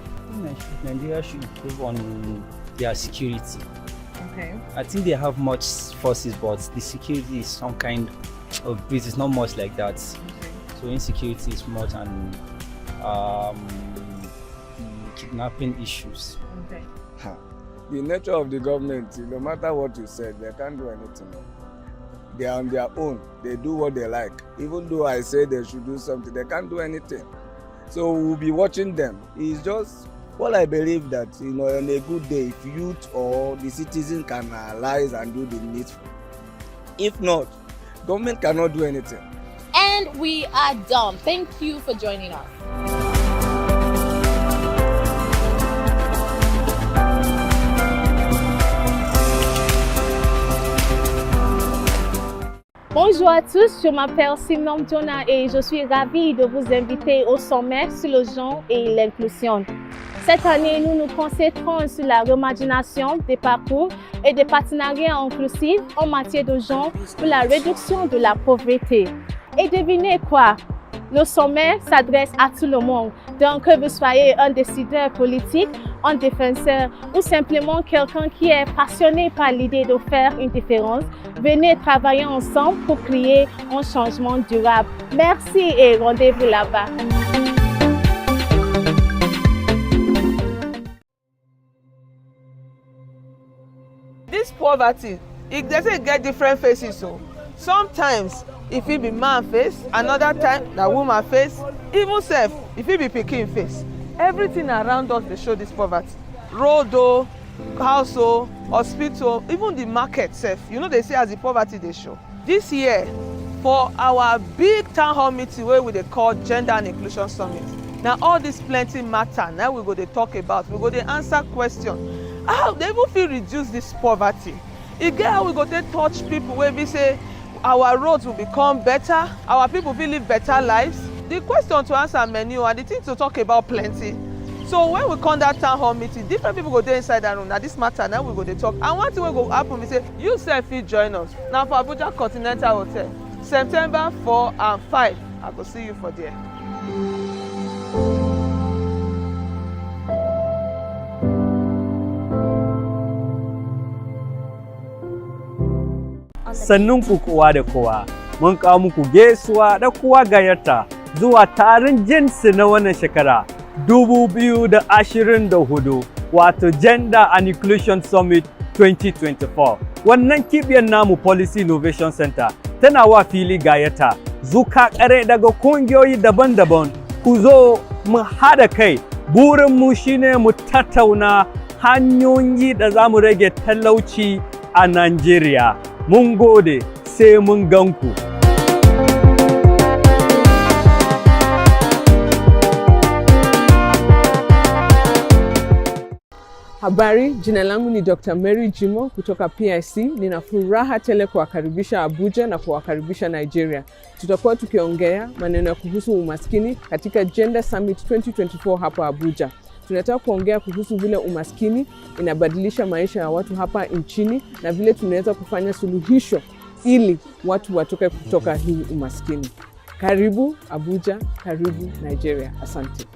Nigeria should improve on their security. Okay. I think they have much forces, but the security is some kind of business, not much like that. Okay. So insecurity is more than kidnapping issues. Okay. The nature of the government, no matter what you said, they can't do anything. They are on their own. They do what they like. Even though I say they should do something, they can't do anything. So we'll be watching them. It's just what I believe that, on a good day, if youth or the citizen can analyze and do the needful. If not, government cannot do anything. And we are done. Thank you for joining us. Bonjour à tous, je m'appelle Simon Jonah et je suis ravie de vous inviter au sommet sur le genre et l'inclusion. Cette année, nous nous concentrons sur la reimagination des parcours et des partenariats inclusifs en matière de genre pour la réduction de la pauvreté. Et devinez quoi? Le sommet s'adresse à tout le monde. Donc, que vous soyez un décideur politique, un défenseur ou simplement quelqu'un qui est passionné par l'idée de faire une différence, venez travailler ensemble pour créer un changement durable. Merci et rendez-vous là-bas. This poverty, it doesn't get different faces. So sometimes if it be man face, another time na woman face, even self if it be pikin face. Everything around us they show this poverty. Road o, house o, hospital, even the market self. You know they say as the poverty they show. This year for our big town hall meeting wey we dey call Gender and Inclusion Summit. Now all this plenty matter now we go dey talk about, we go dey answer question. How they even fit reduce this poverty? E get how we go dey touch people wey be say our roads will become better, our people will live better lives. The question to answer many and the thing to talk about plenty. So when we come that town hall meeting, different people go there inside that room. Now this matter, now we go dey talk. And one thing will go happen, we say, you sef fit join us. Now for Abuja Continental Hotel, September 4 and 5, I go see you for there. Sannun ku kowa da kowa, mun kawo muku gaisuwa da kowa gayyata zuwa taron jinsi na wannan shekara 2024 wato Gender and Inclusion Summit 2024. Wannan kibiyar namu Policy Innovation Center tana wa fili gayyata zuka kare daga kungiyoyi daban-daban ku zo mu hada kai. Burinmu shine mu tattauna hanyoyi da za mu rage talauci a Najeriya. Mun gode, sai mun ganku. Habari, jina langu ni Dr. Mary Jimo kutoka PIC. Nina furaha tele kuwakaribisha Abuja na kuwakaribisha Nigeria. Tutakuwa tukiongea maneno kuhusu umaskini katika Gender Summit 2024 hapa Abuja. Tunataka kuongea kuhusu vile umaskini inabadilisha maisha ya watu hapa nchini na vile tunaweza kufanya suluhisho ili watu watoke kutoka hii umaskini. Karibu Abuja, karibu Nigeria. Asante.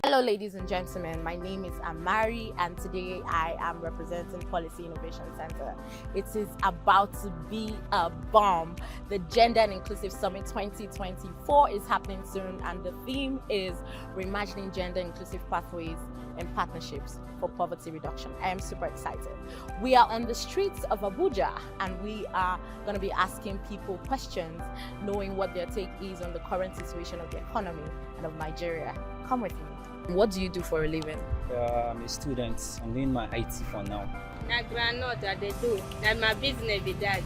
Hello ladies and gentlemen, my name is Amari and today I am representing Policy Innovation Center. It is about to be a bomb. The Gender and Inclusive Summit 2024 is happening soon and the theme is reimagining gender inclusive pathways and partnerships for poverty reduction. I am super excited. We are on the streets of Abuja and we are going to be asking people questions, knowing what their take is on the current situation of the economy and of Nigeria. Come with me. What do you do for a living? I'm a student. I'm doing my IT for now. Na granola that they do. That my business be that.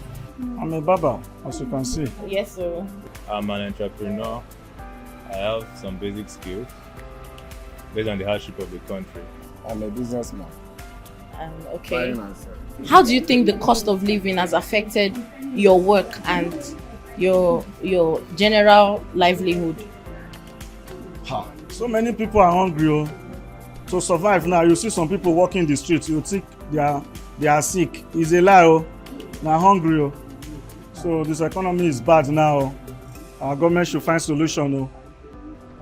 I'm a barber, as you can see. Yes, sir. I'm an entrepreneur. I have some basic skills based on the hardship of the country. I'm a businessman. Okay. How do you think the cost of living has affected your work and your general livelihood? So many people are hungry. Oh. To survive now, you see some people walking the streets, you think they are sick. It's a lie. Oh. They're hungry. Oh. So this economy is bad now. Our government should find solution.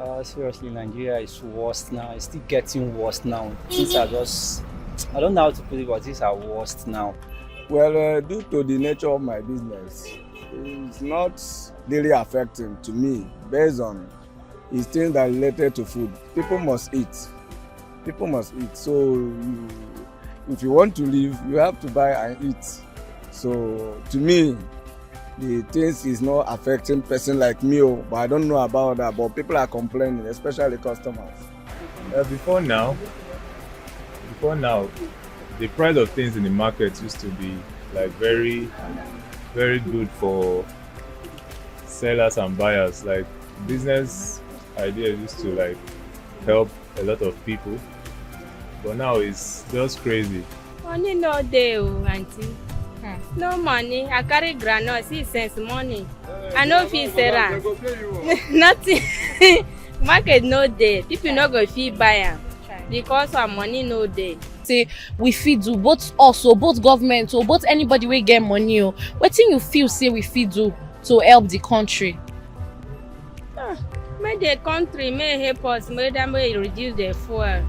Oh. Seriously, Nigeria is worse now. It's still getting worse now. Things are just, I don't know how to put it, but things are worse now. Well, due to the nature of my business, it's not really affecting to me based on it's things that are related to food. People must eat. People must eat. So if you want to live, you have to buy and eat. So to me, the things is not affecting person like me, but I don't know about that. But people are complaining, especially customers. Before now, the price of things in the market used to be like very, very good for sellers and buyers. Like business ideas used to like help a lot of people, but now it's just crazy. Money no dey, auntie. No money. I carry granola, 6 cents money. I no fit sell am. Nothing. Market no dey. People no go fit buy am. because our money no dey. Say we fit do both us or both government or both anybody wey get money o. Wetin you feel say we fit do to help the country? Make the country may help us, make them reduce the fuel.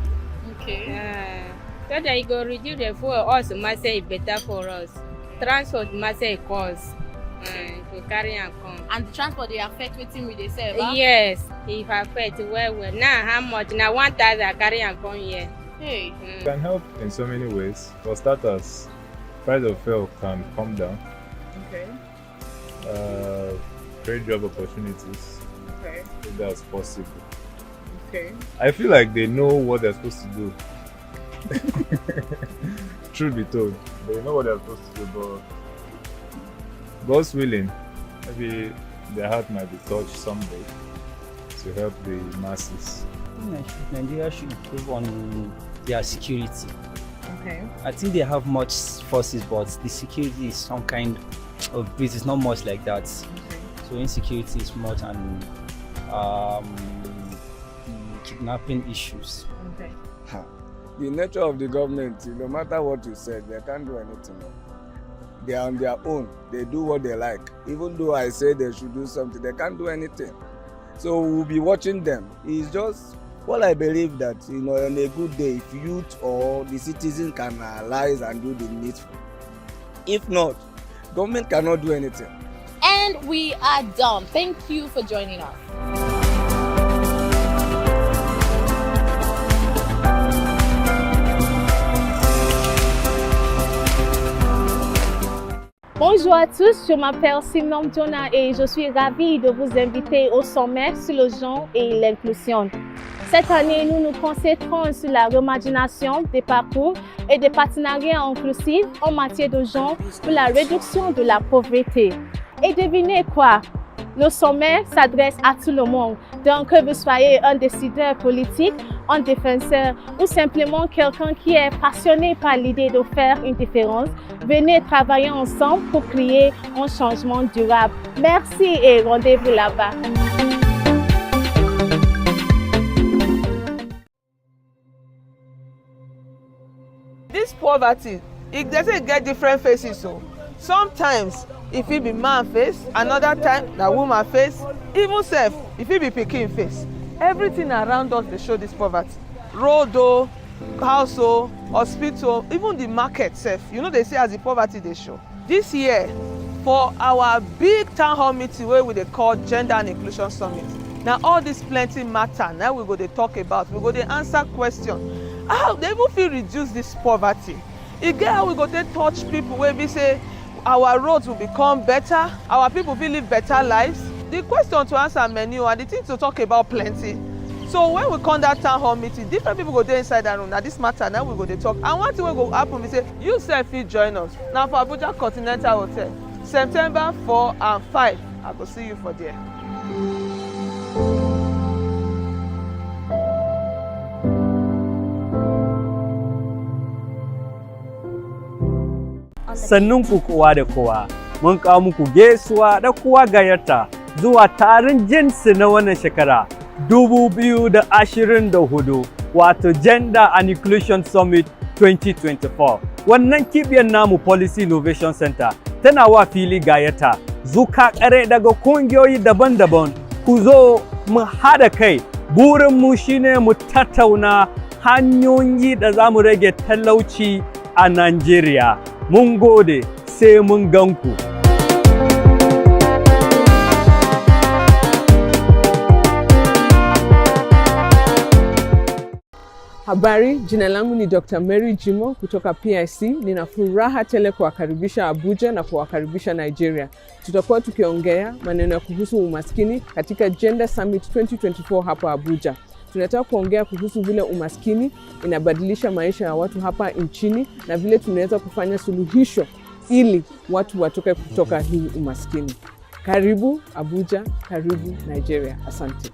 Okay. So that you go reduce the fuel, also must say it better for us. Transport must say cost to carry and come. And the transport they affect wetin we dey sell, Yes, if affect well. Now how much? Now 1,000 carry and come here. Hey. It can help in so many ways. For starters, price of fuel can come down. Okay. Create job opportunities. Okay. If that's possible. Okay. I feel like they know what they're supposed to do. Truth be told, they know what they're supposed to do, but God's willing, maybe their heart might be touched someday to help the masses. Nigeria should improve on their security. Okay. I think they have much forces, but the security is some kind of it is not much like that. Okay. So insecurity is more than kidnapping issues. Okay. The nature of the government, no matter what you said, they can't do anything. They are on their own. They do what they like. Even though I say they should do something, they can't do anything. So we'll be watching them. It's just what I believe that, on a good day, if youth or the citizens can analyze and do the needful. If not, government cannot do anything. And we are done. Thank you for joining us. Bonjour à tous, je m'appelle Simon Jonah et je suis ravie de vous inviter au sommet sur le genre et l'inclusion. Cette année, nous nous concentrons sur la reimagination des parcours et des partenariats inclusifs en matière de genre pour la réduction de la pauvreté. Et devinez quoi? Le sommet s'adresse à tout le monde. Donc, que vous soyez un décideur politique, un défenseur ou simplement quelqu'un qui est passionné par l'idée de faire une différence, venez travailler ensemble pour créer un changement durable. Merci et rendez-vous là-bas. This poverty, it doesn't get different faces. So sometimes if it be man face, another time na woman face, even self if it be pikin face. Everything around us dey show this poverty. Road o, house o, hospital, even the market sef. They say as the poverty dey show. This year for our big town hall meeting wey we dey call Gender and Inclusion Summit, na all this plenty matter na we go dey talk about. We go dey answer question. How they even fit reduce this poverty? E get how we go take touch people wey be say our roads will become better, our people will live better lives. The question to answer many and the thing to talk about plenty. So when we come that town hall meeting, different people go there inside that room. Now this matter, now we go to talk. And one thing will go happen, we say, you sef fit join us. Now for Abuja Continental Hotel, September 4 and 5, I go see you for there. Sannunku kowa da kowa, mun kawo muku gaisuwa da kowa gayyata zuwa taron jinsi na wannan shekara 2024 wato Gender and Inclusion Summit 2024. Wannan kibiyar namu Policy Innovation Center tana wa fili gayyata zuka kare daga kungiyoyi daban-daban ku zo mu haɗa kai. Burinmu shine mu tattauna hanyoyi da za mu rage talauci a Najeriya. Mun gode, sai mun ganku. Habari, jina langu ni Dr. Mary Jimo kutoka PIC. Nina furaha tele kuwakaribisha Abuja na kuwakaribisha Nigeria. Tutakuwa tukiongea maneno kuhusu umaskini katika Gender Summit 2024 hapa Abuja. Tunataka kuongea kuhusu vile umaskini inabadilisha maisha ya watu hapa nchini na vile tunaweza kufanya suluhisho ili watu watoke kutoka hii umaskini. Karibu Abuja, karibu Nigeria. Asante.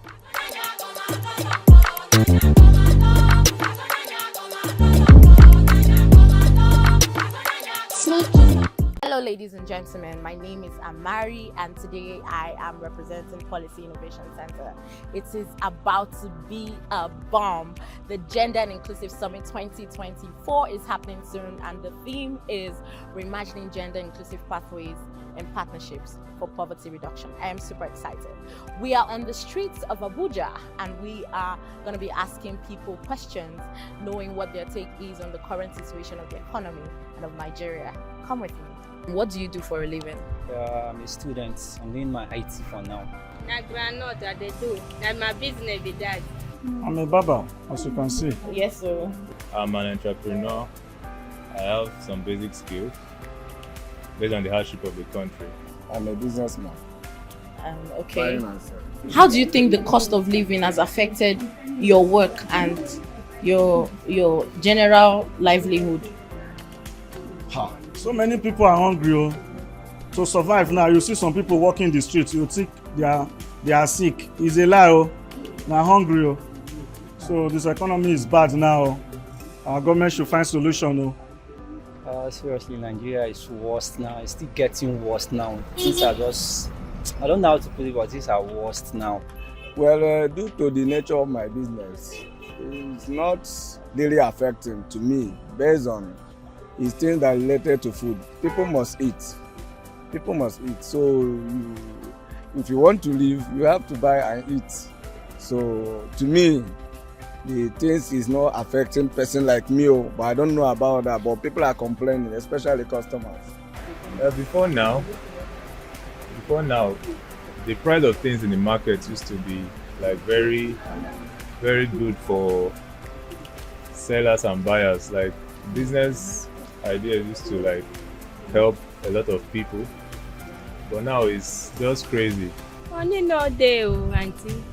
Hello ladies and gentlemen, my name is Amari and today I am representing Policy Innovation Center. It is about to be a bomb. The Gender and Inclusive Summit 2024 is happening soon and the theme is reimagining gender inclusive pathways and partnerships for poverty reduction. I am super excited. We are on the streets of Abuja and we are going to be asking people questions, knowing what their take is on the current situation of the economy and of Nigeria. Come with me. What do you do for a living? I'm a student. I'm doing my IT for now. Na groundnut that they do. That's my business with that. I'm a barber, as you can see. Yes, sir. I'm an entrepreneur. I have some basic skills based on the hardship of the country. I'm a businessman. Okay. How do you think the cost of living has affected your work and your general livelihood? So many people are hungry. Oh. To survive now, you see some people walking the streets, you think they are sick. It's a lie. Oh. They're hungry. Oh. So this economy is bad now. Our government should find solution. Oh. Seriously, Nigeria is worse now. It's still getting worse now. Things are just, I don't know how to put it, but things are worse now. Well, due to the nature of my business, it's not really affecting to me based on it's things that are related to food. People must eat. People must eat. So if you want to live, you have to buy and eat. So to me, the things is not affecting person like me, but I don't know about that. But people are complaining, especially customers. Before now, the price of things in the market used to be like very, very good for sellers and buyers. Like business ideas used to like help a lot of people, but now it's just crazy. Money no dey, auntie.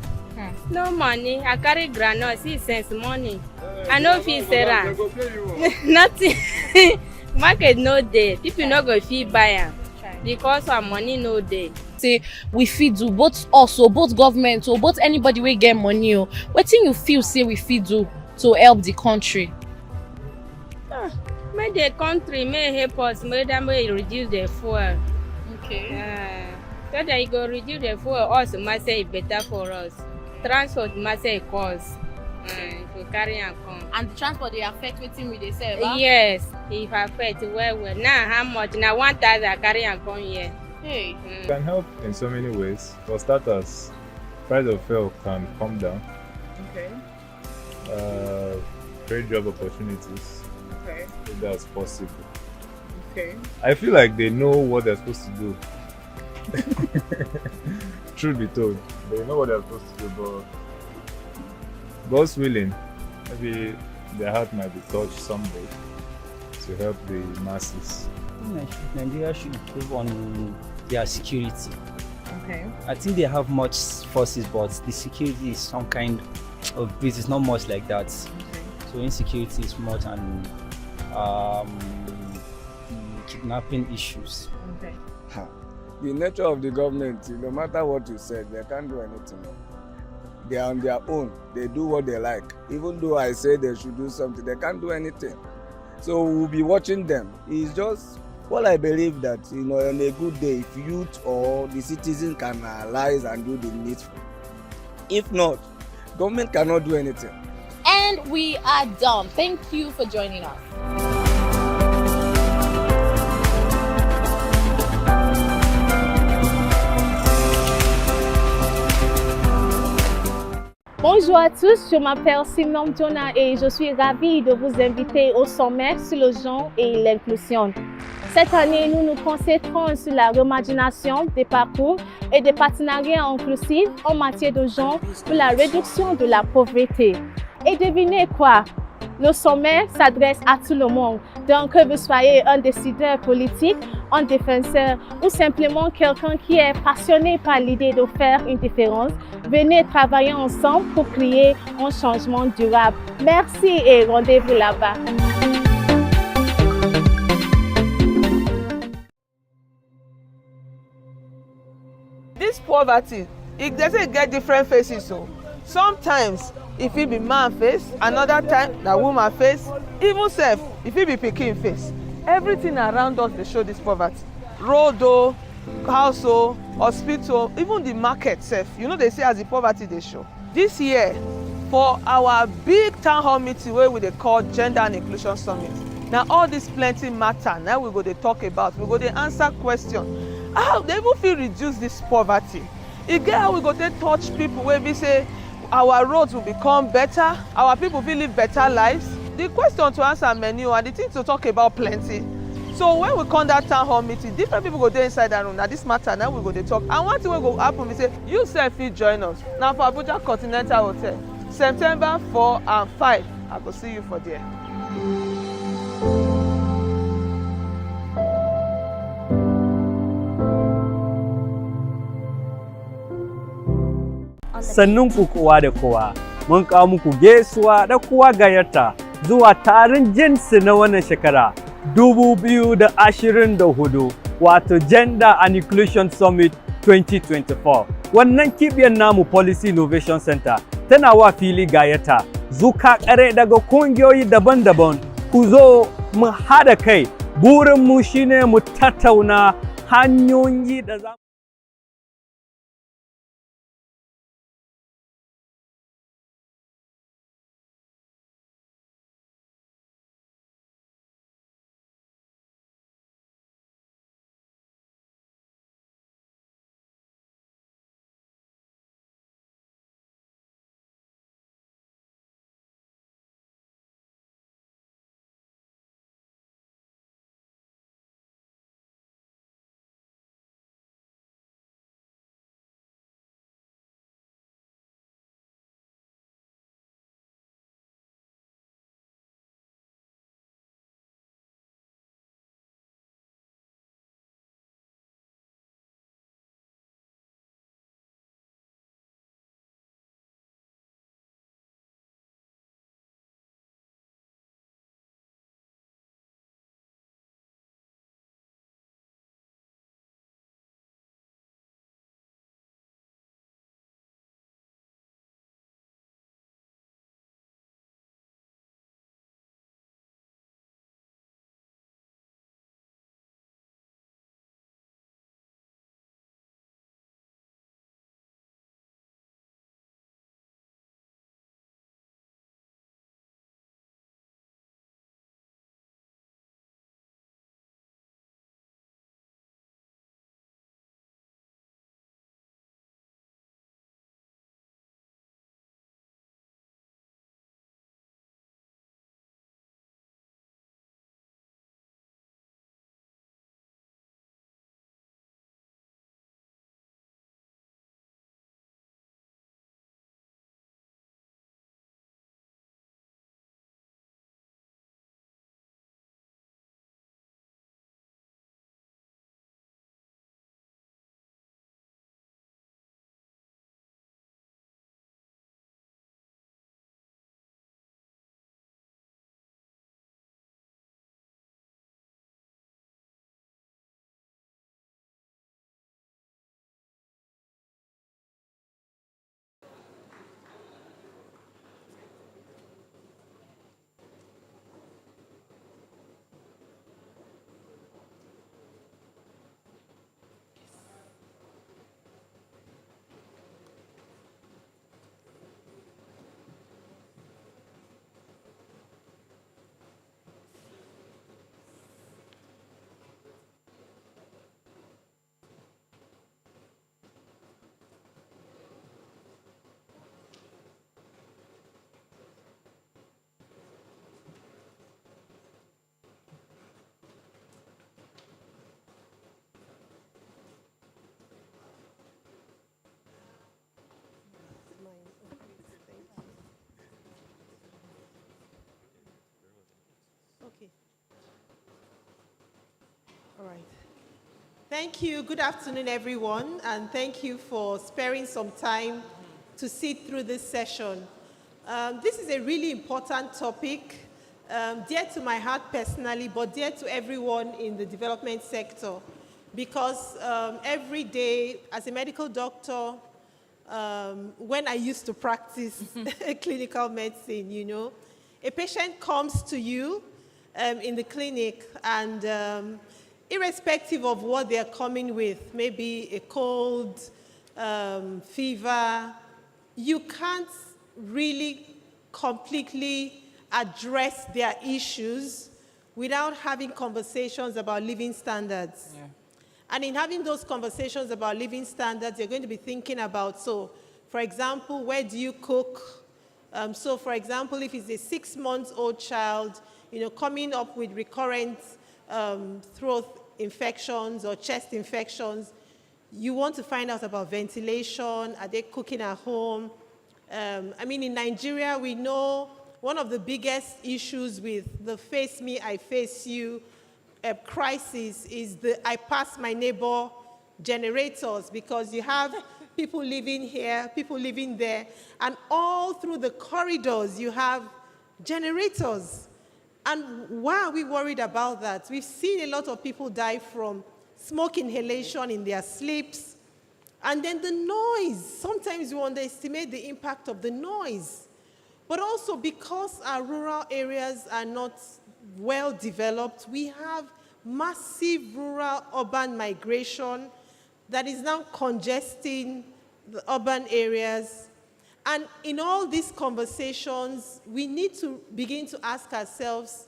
No money. I carry groundnut, 6 cents money. I no fit sell am. Nothing. Market no dey. People no go fit buy am because our money no dey. Say we fit do both us or both government or both anybody wey get money. Wetin you feel say we fit do to help the country? Make the country may help us, make them reduce the fuel. Okay. So that you go reduce the fuel, also must say it better for us. Transport must say cost. To carry and come. And the transport they affect wetin we dey sell? Yes, it affect well. Now how much? Now 1,000 carry and come here. Hey. It can help in so many ways. For starters, price of fuel can come down. Okay. Great job opportunities. Okay. If that's possible. Okay. I feel like they know what they're supposed to do. Truth be told, they know what they're supposed to do, but God's willing, maybe their heart might be touched someday to help the masses. Nigeria should improve on their security. Okay. I think they have much forces, but the security is some kind of base. It's not much like that. Okay. So insecurity is more than kidnapping issues. Okay. The nature of the government, no matter what you said, they can't do anything. They are on their own. They do what they like. Even though I say they should do something, they can't do anything. So we'll be watching them. It's just what I believe that, on a good day, if youth or the citizens can analyze and do the needful. If not, government cannot do anything. And we are done. Thank you for joining us. Bonjour à tous, je m'appelle Simon Jonah et je suis ravie de vous inviter au sommet sur le genre et l'inclusion. Cette année, nous nous concentrons sur la reimagination des parcours et des partenariats inclusifs en matière de genre pour la réduction de la pauvreté. Et devinez quoi? Le sommet s'adresse à tout le monde. Donc, que vous soyez un décideur politique, un défenseur ou simplement quelqu'un qui est passionné par l'idée de faire une différence, venez travailler ensemble pour créer un changement durable. Merci et rendez-vous là-bas. This poverty, it doesn't get different faces. So sometimes if it be man face, another time na woman face, even self if it be pikin face. Everything around us dey show this poverty. road, house, hospital, even the market sef. You know they say as the poverty they show. This year, for our big town hall meeting wey we dey call Gender and Inclusion Summit, na all this plenty matter na we go dey talk about. We go dey answer question. How they even fit reduce this poverty? E get how we go dey touch people wey be say our roads will become better, our people will live better lives. The question to answer many and the thing to talk about plenty. So when we come that town hall meeting, different people go there inside that room. Now this matter, now we go dey talk. And one thing will go happen, we say, you sef fit join us. Now for Abuja Continental Hotel, September 4 and 5, I go see you for there. Sannun ku kowa da kowa, mun kawo muku gaisuwa da kowa gayyata zuwa taron jinsi na wannan shekara 2024 wato Gender and Inclusion Summit 2024. Wannan kibiyar namu Policy Innovation Center tana wa fili gayyata zuka kare daga kungiyoyi daban-daban ku zo mu hada kai. Burinmu shine mu tattauna hanyoyi da za Okay. All right. Thank you. Good afternoon, everyone, and thank you for sparing some time to sit through this session. This is a really important topic, dear to my heart personally, but dear to everyone in the development sector, because every day, as a medical doctor, when I used to practice clinical medicine, you know, a patient comes to you in the clinic and irrespective of what they're coming with, maybe a cold, fever, you can't really completely address their issues without having conversations about living standards. Yeah. And in having those conversations about living standards, you're going to be thinking about, so, for example, where do you cook? So, for example, if it's a 6-month-old child, coming up with recurrent throat infections or chest infections, you want to find out about ventilation. Are they cooking at home? In Nigeria, we know one of the biggest issues with the face me, I face you crisis is the I pass my neighbor generators, because you have people living here, people living there, and all through the corridors you have generators. And why are we worried about that? We've seen a lot of people die from smoke inhalation in their sleeps. And then the noise. Sometimes you underestimate the impact of the noise. But also because our rural areas are not well developed, we have massive rural-urban migration that is now congesting the urban areas. And in all these conversations, we need to begin to ask ourselves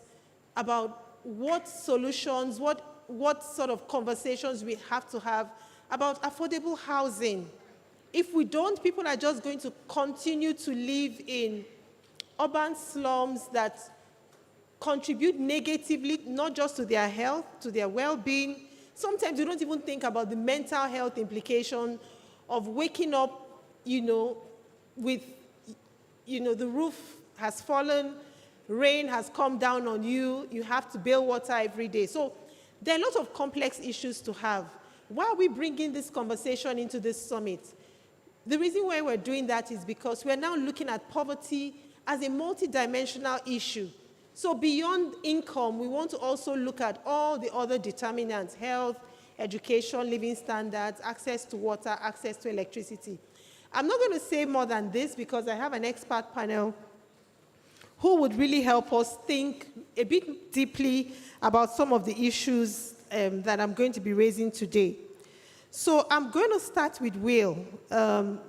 about what solutions, what sort of conversations we have to have about affordable housing. If we don't, people are just going to continue to live in urban slums that contribute negatively, not just to their health, to their well-being. Sometimes we don't even think about the mental health implication of waking up, with, the roof has fallen, rain has come down on you, you have to bail water every day. So there are a lot of complex issues to have. Why are we bringing this conversation into this summit? The reason why we're doing that is because we're now looking at poverty as a multidimensional issue. So beyond income, we want to also look at all the other determinants: health, education, living standards, access to water, access to electricity. I'm not going to say more than this because I have an expert panel who would really help us think a bit deeply about some of the issues that I'm going to be raising today. So I'm going to start with Will.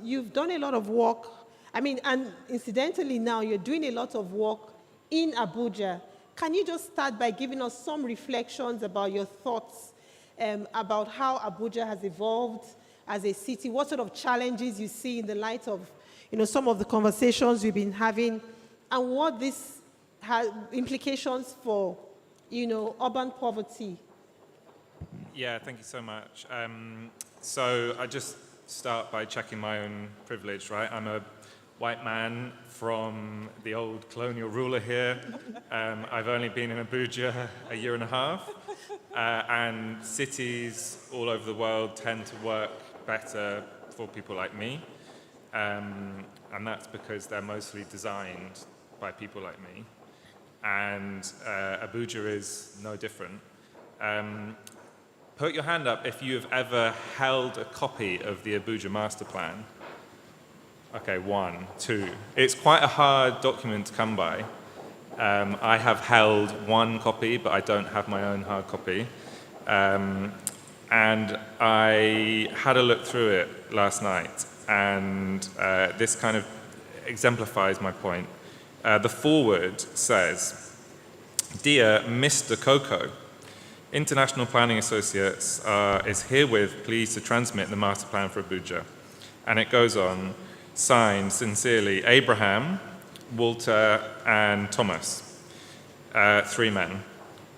You've done a lot of work. And incidentally now, you're doing a lot of work in Abuja. Can you just start by giving us some reflections about your thoughts about how Abuja has evolved as a city, what sort of challenges you see in the light of some of the conversations we've been having, and what this has implications for urban poverty? Yeah, thank you so much. So I just start by checking my own privilege, right? I'm a white man from the old colonial ruler here. I've only been in Abuja a year and a half, and cities all over the world tend to work better for people like me, and that's because they're mostly designed by people like me, and Abuja is no different. Put your hand up if you've ever held a copy of the Abuja Master Plan. Okay, 1, 2. It's quite a hard document to come by. I have held one copy, but I don't have my own hard copy. And I had a look through it last night, and this kind of exemplifies my point. The foreword says, "Dear Mr. Coco, International Planning Associates is herewith pleased to transmit the master plan for Abuja." And it goes on, signed sincerely, Abraham, Walter, and Thomas, 3 men.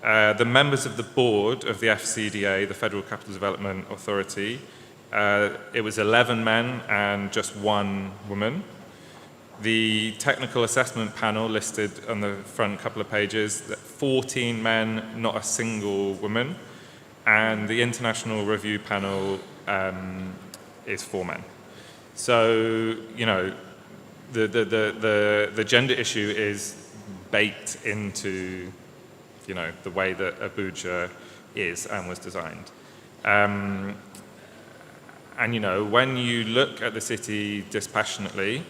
The members of the board of the FCDA, the Federal Capital Development Authority, it was 11 men and just 1 woman. The technical assessment panel listed on the front couple of pages, 14 men, not a single woman. And the international review panel is 4 men. So, the gender issue is baked into, the way that Abuja is and was designed. And, when you look at the city dispassionately,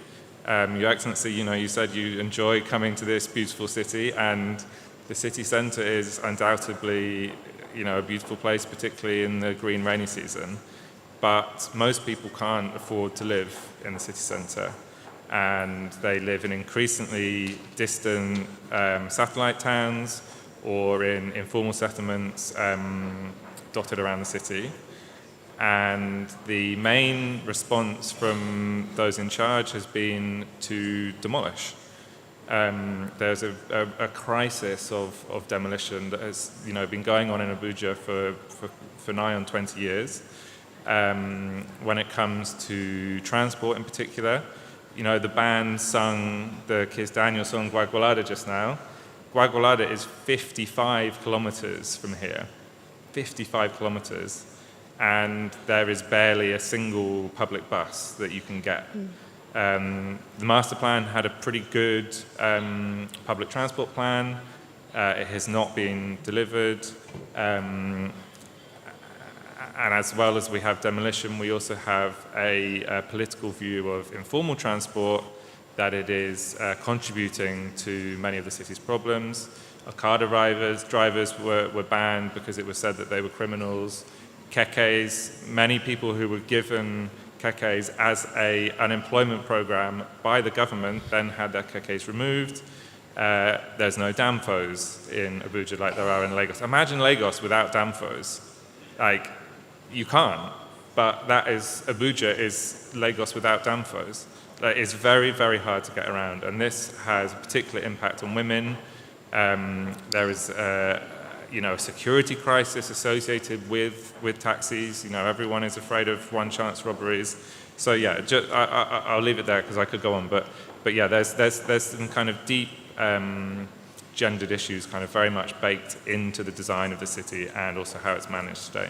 Your Excellency, you said you enjoy coming to this beautiful city, and the city centre is undoubtedly, a beautiful place, particularly in the green rainy season. But most people can't afford to live in the city centre, and they live in increasingly distant satellite towns or in informal settlements dotted around the city. And the main response from those in charge has been to demolish. There's a crisis of demolition that has been going on in Abuja for nigh on 20 years. When it comes to transport in particular, the band sung the Kiss Daniel song Gwagwalada just now. Gwagwalada is 55 kilometers from here, 55 kilometers, and there is barely a single public bus that you can get. The master plan had a pretty good public transport plan. It has not been delivered. And as well as we have demolition, we also have a political view of informal transport, that it is contributing to many of the city's problems. Okada drivers were banned because it was said that they were criminals. Kekes, many people who were given kekes as an unemployment program by the government then had their kekes removed. There's no damfos in Abuja like there are in Lagos. Imagine Lagos without damfos. You can't, but Abuja is Lagos without damfos. It's very, very hard to get around, and this has a particular impact on women. There is a security crisis associated with taxis. Everyone is afraid of one-chance robberies. So yeah, I'll leave it there because I could go on, but yeah, there's some kind of deep gendered issues kind of very much baked into the design of the city and also how it's managed today.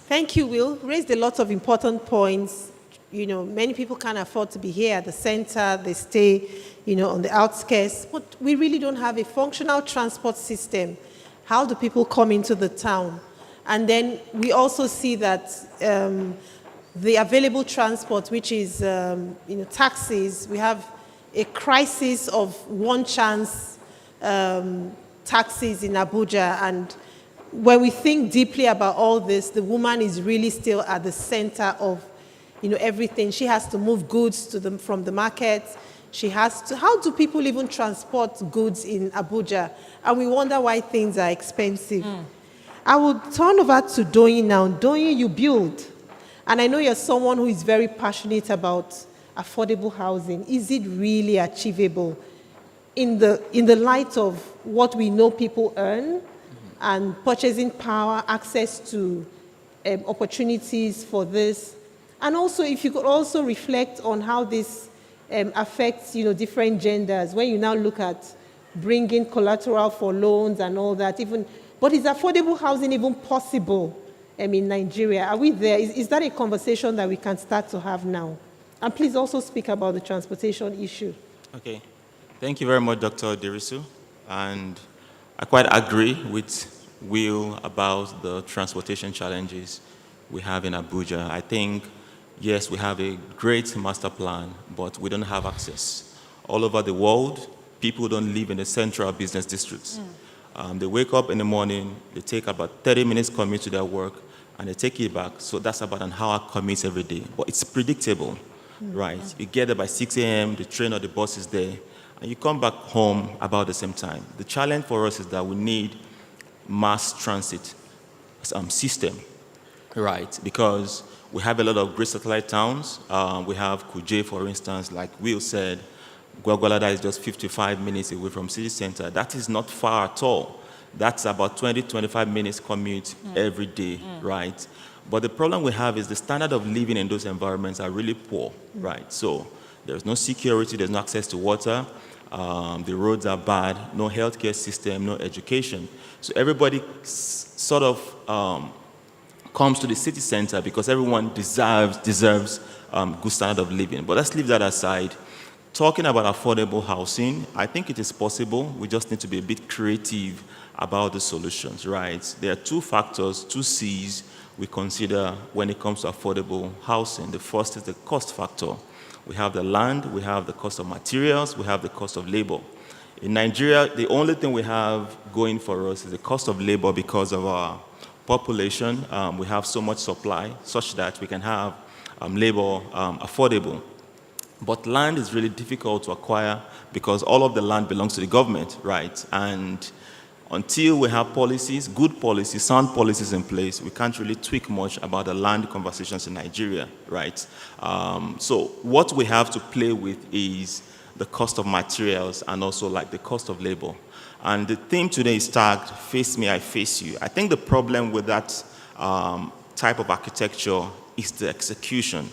Thank you, Will. Raised a lot of important points. Many people can't afford to be here at the center. They stay, on the outskirts. But we really don't have a functional transport system. How do people come into the town? And then we also see that the available transport, which is, taxis, we have a crisis of one-chance taxis in Abuja. And when we think deeply about all this, the woman is really still at the center of, everything. She has to move goods from the market. She has to. How do people even transport goods in Abuja? And we wonder why things are expensive. I will turn over to Doyin now. Doyin, you build, and I know you're someone who is very passionate about affordable housing. Is it really achievable in the light of what we know people earn? And purchasing power, access to opportunities for this. And also, if you could also reflect on how this affects, different genders, when you now look at bringing collateral for loans and all that. But is affordable housing even possible in Nigeria? Are we there? Is that a conversation that we can start to have now? And please also speak about the transportation issue. Okay. Thank you very much, Dr. Derisu. And I quite agree with Will about the transportation challenges we have in Abuja. I think, yes, we have a great master plan, but we don't have access. All over the world, people don't live in the central business districts. They wake up in the morning, they take about 30 minutes commute to their work, and they take it back. So that's about an hour commute every day. But it's predictable, right? You get there by 6 a.m., the train or the bus is there, and you come back home about the same time. The challenge for us is that we need mass transit system, right? Because we have a lot of great satellite towns. We have Kuje, for instance, like Will said. Gwagwalada is just 55 minutes away from city center. That is not far at all. That's about 20, 25 minutes commute every day, right? But the problem we have is the standard of living in those environments are really poor, right? So there's no security, there's no access to water, the roads are bad, no healthcare system, no education. So everybody sort of comes to the city center because everyone deserves good standard of living. But let's leave that aside. Talking about affordable housing, I think it is possible. We just need to be a bit creative about the solutions, right? There are two factors, two C's we consider when it comes to affordable housing. The first is the cost factor. We have the land, we have the cost of materials, we have the cost of labor. In Nigeria, the only thing we have going for us is the cost of labor because of our population. We have so much supply such that we can have labor affordable. But land is really difficult to acquire because all of the land belongs to the government, right? And until we have policies, good policies, sound policies in place, we can't really tweak much about the land conversations in Nigeria, right? So what we have to play with is the cost of materials and also like the cost of labor. And the theme today is tagged, Face Me, I Face You. I think the problem with that type of architecture is the execution.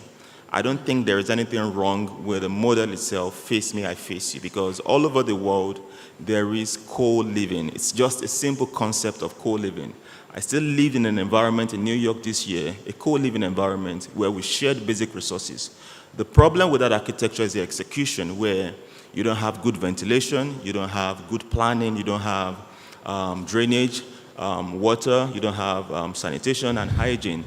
I don't think there is anything wrong with the model itself, Face Me, I Face You, because all over the world, there is co-living. It's just a simple concept of co-living. I still lived in an environment in New York this year, a co-living environment where we shared basic resources. The problem with that architecture is the execution, where you don't have good ventilation, you don't have good planning, you don't have drainage, water, you don't have sanitation and hygiene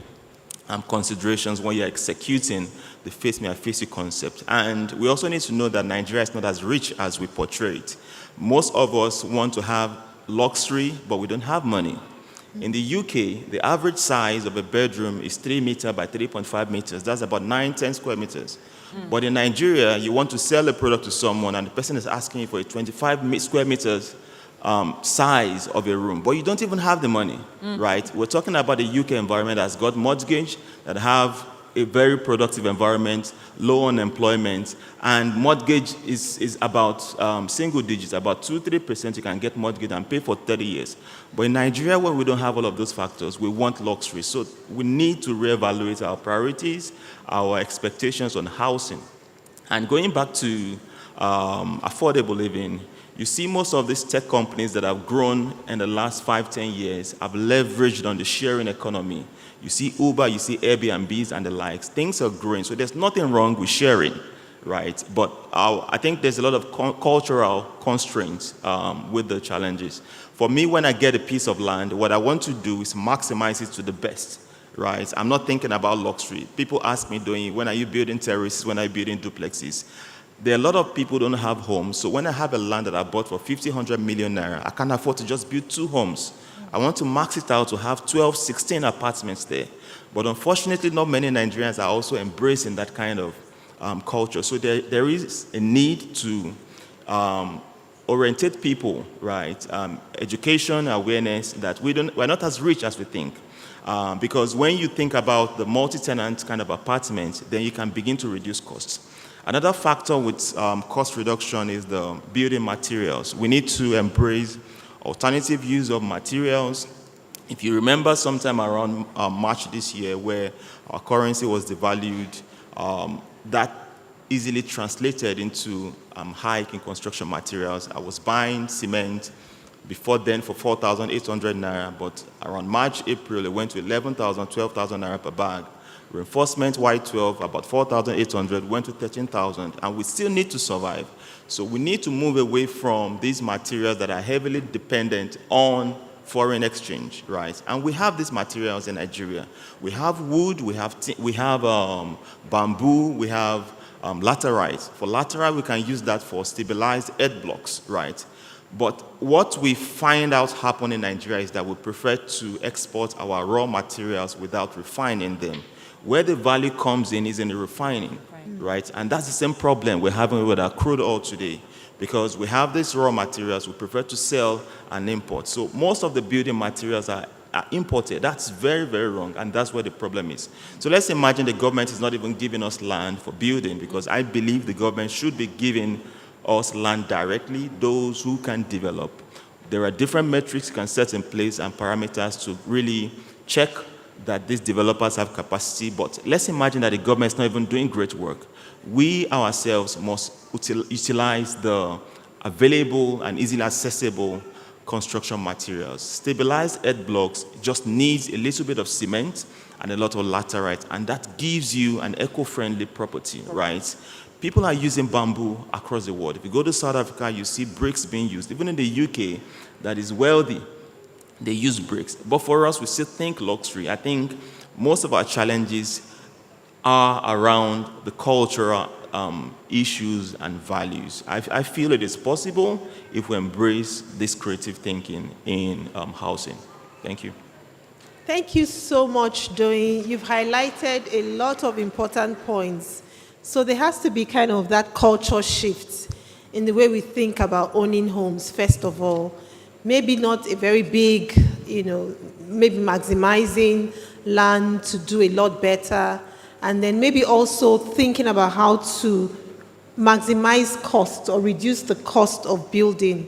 considerations when you're executing the Face Me, I Face You concept. And we also need to know that Nigeria is not as rich as we portray it. Most of us want to have luxury, but we don't have money. In the UK, the average size of a bedroom is 3 meters by 3.5 meters. That's about 9-10 square meters. But in Nigeria, you want to sell a product to someone and the person is asking you for a 25 square meters size of a room, but you don't even have the money, right? We're talking about a UK environment that's got mortgage, that have a very productive environment, low unemployment, and mortgage is about single digits, about 2-3% you can get mortgage and pay for 30 years. But in Nigeria, where we don't have all of those factors, we want luxury. So we need to reevaluate our priorities, our expectations on housing. And going back to affordable living, you see most of these tech companies that have grown in the last 5-10 years have leveraged on the sharing economy. You see Uber, you see Airbnbs and the likes. Things are growing, so there's nothing wrong with sharing, right? But I think there's a lot of cultural constraints with the challenges. For me, when I get a piece of land, what I want to do is maximize it to the best, right? I'm not thinking about luxury. People ask me, when are you building terraces, when are you building duplexes? There are a lot of people who don't have homes, so when I have a land that I bought for 50, 100 million naira, I can't afford to just build 2 homes. I want to max it out to have 12, 16 apartments there. But unfortunately, not many Nigerians are also embracing that kind of culture. So there is a need to orientate people, right? Education, awareness, that we're not as rich as we think. Because when you think about the multi-tenant kind of apartment, then you can begin to reduce costs. Another factor with cost reduction is the building materials. We need to embrace alternative use of materials. If you remember sometime around March this year where our currency was devalued, that easily translated into hike in construction materials. I was buying cement before then for 4,800 naira, but around March, April, it went to 11,000, 12,000 naira per bag. Reinforcement Y12, about 4,800, went to 13,000, and we still need to survive. So we need to move away from these materials that are heavily dependent on foreign exchange, right? And we have these materials in Nigeria. We have wood, we have bamboo, we have laterite. For laterite, we can use that for stabilized earth blocks, right? But what we find out happen in Nigeria is that we prefer to export our raw materials without refining them. Where the value comes in is in the refining, right? And that's the same problem we're having with our crude oil today, because we have these raw materials we prefer to sell and import. So most of the building materials are imported. That's very, very wrong, and that's where the problem is. So let's imagine the government is not even giving us land for building, because I believe the government should be giving us land directly, those who can develop. There are different metrics you can set in place and parameters to really check that these developers have capacity, but let's imagine that the government is not even doing great work. We ourselves must utilize the available and easily accessible construction materials. Stabilized earth blocks just needs a little bit of cement and a lot of laterite, and that gives you an eco-friendly property, right? People are using bamboo across the world. If you go to South Africa, you see bricks being used. Even in the UK, that is wealthy, they use bricks. But for us, we still think luxury. I think most of our challenges are around the cultural issues and values. I feel it is possible if we embrace this creative thinking in housing. Thank you. Thank you so much, Doyin. You've highlighted a lot of important points. So there has to be kind of that culture shift in the way we think about owning homes, first of all. Maybe not a very big, maybe maximizing land to do a lot better. And then maybe also thinking about how to maximize cost or reduce the cost of building.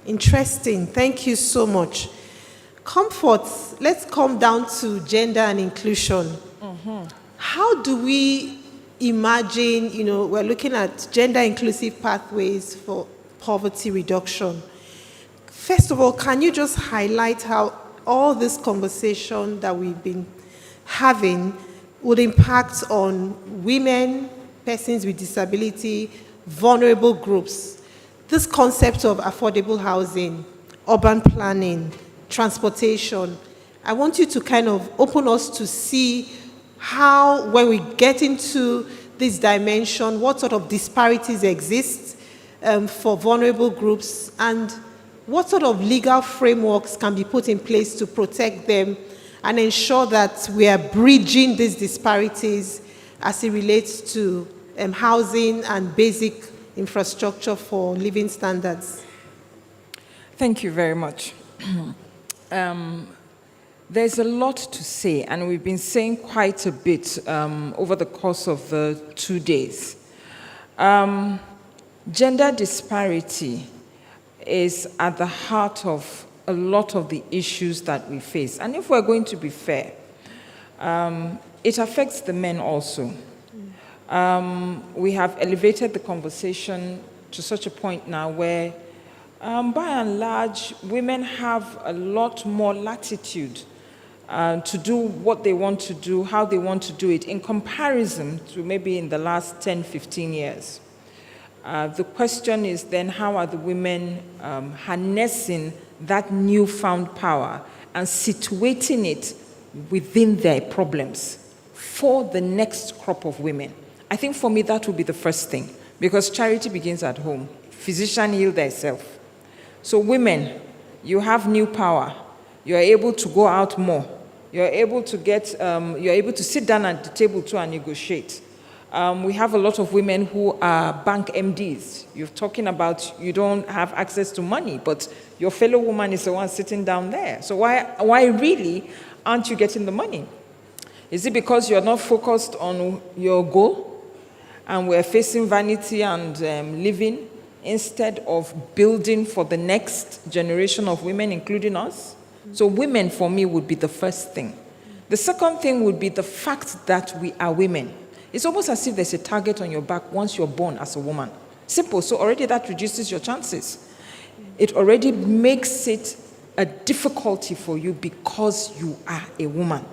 Interesting. Thank you so much. Comfort. Let's come down to gender and inclusion. How do we imagine, we're looking at gender inclusive pathways for poverty reduction. First of all, can you just highlight how all this conversation that we've been having would impact on women, persons with disability, vulnerable groups? This concept of affordable housing, urban planning, transportation. I want you to kind of open us to see how, when we get into this dimension, what sort of disparities exist for vulnerable groups, and what sort of legal frameworks can be put in place to protect them and ensure that we are bridging these disparities as it relates to housing and basic infrastructure for living standards. Thank you very much. There's a lot to say, and we've been saying quite a bit over the course of the 2 days. Gender disparity is at the heart of a lot of the issues that we face. And if we're going to be fair, it affects the men also. We have elevated the conversation to such a point now where, by and large, women have a lot more latitude to do what they want to do, how they want to do it, in comparison to maybe in the last 10, 15 years. The question is then, how are the women harnessing that newfound power and situating it within their problems for the next crop of women? I think for me that would be the first thing, because charity begins at home. Physician heal thyself. So women, you have new power. You are able to go out more. You are able to you're able to sit down at the table too and negotiate. We have a lot of women who are bank MDs. You're talking about you don't have access to money, but your fellow woman is the one sitting down there. So why really aren't you getting the money? Is it because you're not focused on your goal and we're facing vanity and living instead of building for the next generation of women, including us? So women, for me, would be the first thing. The second thing would be the fact that we are women. It's almost as if there's a target on your back once you're born as a woman. Simple. So already that reduces your chances. It already makes it a difficulty for you because you are a woman.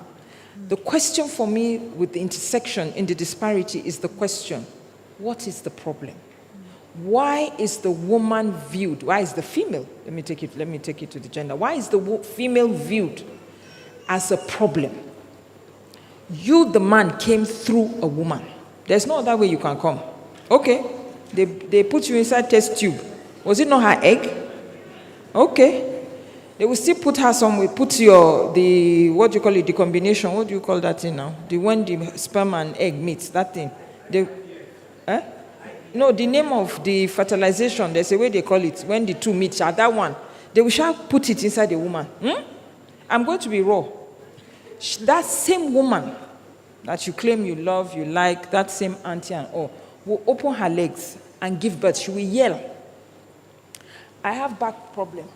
The question for me with the intersection in the disparity is the question, what is the problem? Why is the woman viewed? Why is the female? Let me take it to the gender. Why is the female viewed as a problem? You, the man, came through a woman. There's no other way you can come. Okay, they put you inside test tube. Was it not her egg? Okay. They will still put her somewhere, put what do you call it, the combination, what do you call that thing now? When the sperm and egg meets, that thing. No, the name of the fertilization, there's a way they call it, when the two meet, that one. They will shall put it inside a woman. I'm going to be raw. That same woman that you claim you love, you like, that same auntie and all, will open her legs and give birth. She will yell. I have back problem.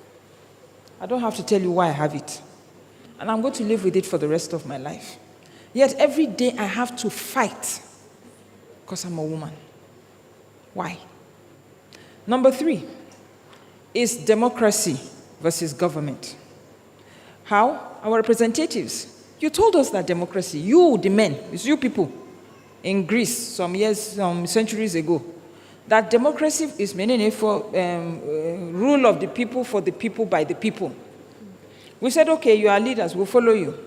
I don't have to tell you why I have it. And I'm going to live with it for the rest of my life. Yet every day I have to fight because I'm a woman. Why? Number 3 is democracy versus government. How? Our representatives. You told us that democracy, you, the men, it's you people in Greece some centuries ago, that democracy is meaning for rule of the people, for the people, by the people. We said, okay, you are leaders, we'll follow you.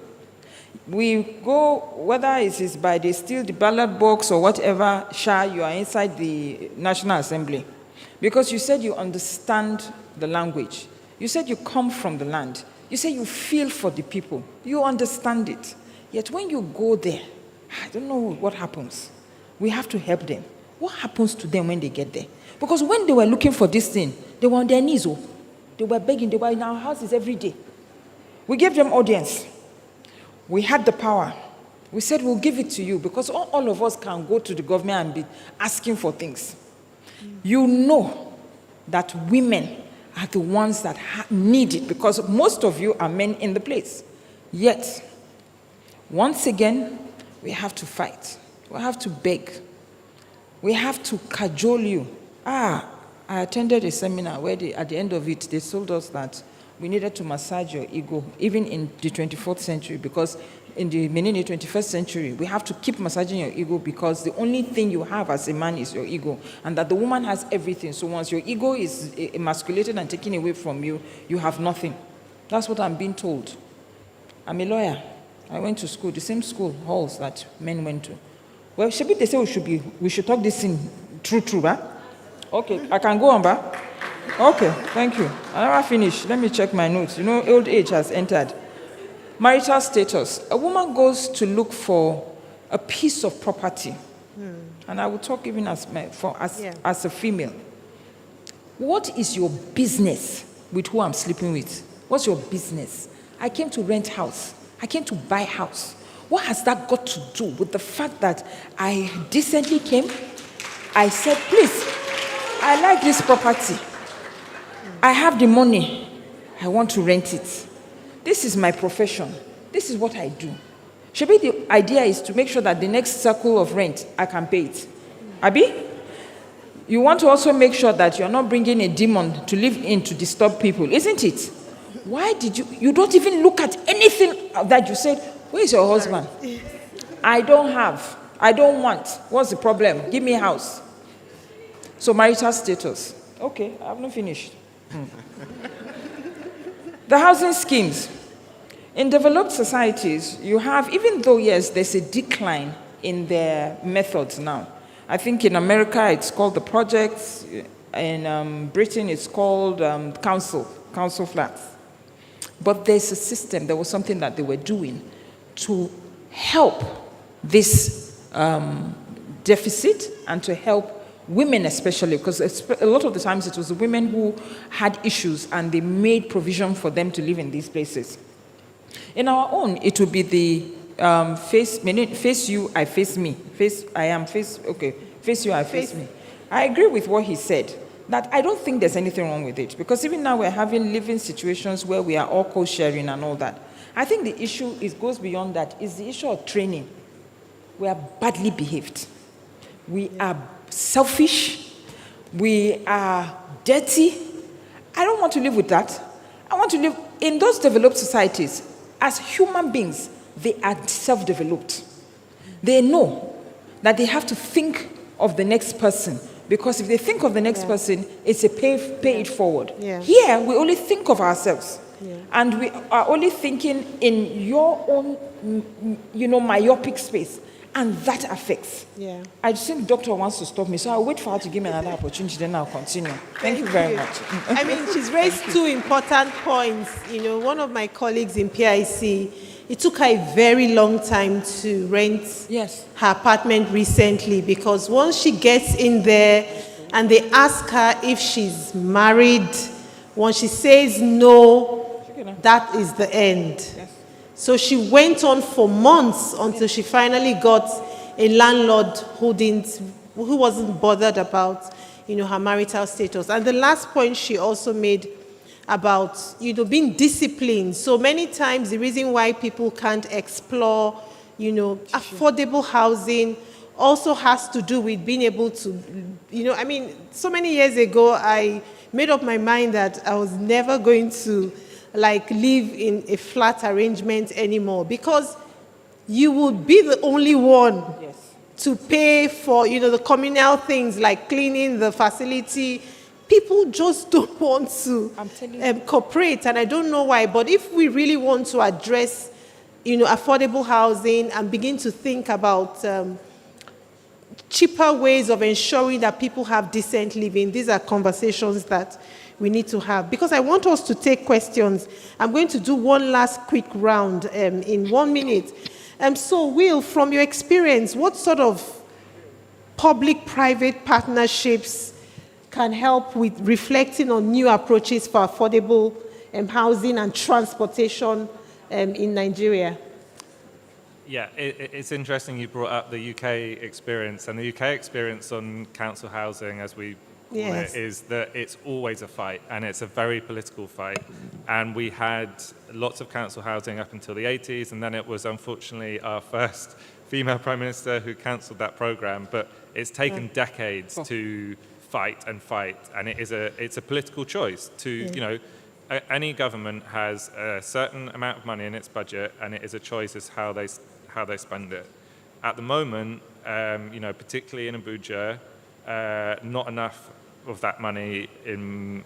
We go, whether it is by the steal the ballot box or whatever, you are inside the National Assembly. Because you said you understand the language. You said you come from the land. You say you feel for the people. You understand it. Yet when you go there, I don't know what happens. We have to help them. What happens to them when they get there? Because when they were looking for this thing, they were on their knees. Oh. They were begging. They were in our houses every day. We gave them audience. We had the power. We said, we'll give it to you because all of us can go to the government and be asking for things. You know that women are the ones that need it because most of you are men in the place. Yet, once again, we have to fight. We have to beg. We have to cajole you. I attended a seminar where at the end of it, they told us that we needed to massage your ego, even in the 24th century, because in the 21st century, we have to keep massaging your ego because the only thing you have as a man is your ego, and that the woman has everything. So once your ego is emasculated and taken away from you, you have nothing. That's what I'm being told. I'm a lawyer. I went to school, the same school halls that men went to. Well, they say we should talk this in true, huh? Okay, I can go on, ba? Okay, thank you. I never finished. Let me check my notes. You know, old age has entered. Marital status. A woman goes to look for a piece of property. And I will talk even as a female. What is your business with who I'm sleeping with? What's your business? I came to rent house. I came to buy house. What has that got to do with the fact that I decently came? I said, please, I like this property. I have the money. I want to rent it. This is my profession. This is what I do. Maybe the idea is to make sure that the next circle of rent, I can pay it. Abi? You want to also make sure that you're not bringing a demon to live in to disturb people, isn't it? Why did you don't even look at anything that you said, where is your husband? I don't have. I don't want. What's the problem? Give me a house. So marital status. Okay, I have not finished. The housing schemes. In developed societies, you have, even though, yes, there's a decline in their methods now. I think in America, it's called the projects. In Britain, it's called council flats. But there's a system, there was something that they were doing to help this deficit and to help women especially, because a lot of the times it was the women who had issues and they made provision for them to live in these places. In our own, it would be the face you, I face me. Face you, I face me. I agree with what he said, that I don't think there's anything wrong with it, because even now we're having living situations where we are all co-sharing and all that. I think the issue goes beyond that. It's the issue of training. We are badly behaved. We are selfish. We are dirty. I don't want to live with that. I want to live in those developed societies. As human beings, they are self-developed. They know that they have to think of the next person, because if they think of the next person, it's a pay it forward. Yeah. Here, we only think of ourselves. Yeah. And we are only thinking in your own, myopic space. And that affects. Yeah. I think the doctor wants to stop me, so I'll wait for her to give me another opportunity, then I'll continue. Thank you very much. I mean, she's raised two important points. One of my colleagues in PIC, it took her a very long time to rent her apartment recently, because once she gets in there and they ask her if she's married, when she says no, that is the end. Yes. So she went on for months until she finally got a landlord who wasn't bothered about, her marital status. And the last point she also made about, being disciplined. So many times the reason why people can't explore, affordable housing also has to do with being able to, so many years ago, I made up my mind that I was never going to live in a flat arrangement anymore, because you would be the only one to pay for, the communal things like cleaning the facility. People just don't want to cooperate, and I don't know why. But if we really want to address affordable housing and begin to think about cheaper ways of ensuring that people have decent living. These are conversations that we need to have. Because I want us to take questions. I'm going to do one last quick round in 1 minute. So, Will, from your experience, what sort of public-private partnerships can help with reflecting on new approaches for affordable housing and transportation in Nigeria? Yeah, it's interesting you brought up the UK experience, and the UK experience on council housing, as we call it, is that it's always a fight, and it's a very political fight. And we had lots of council housing up until the 80s, and then it was unfortunately our first female Prime Minister who cancelled that programme, but it's taken decades to fight, and it's a political choice to, any government has a certain amount of money in its budget, and it is a choice as how they spend it. At the moment, particularly in Abuja, not enough of that money, in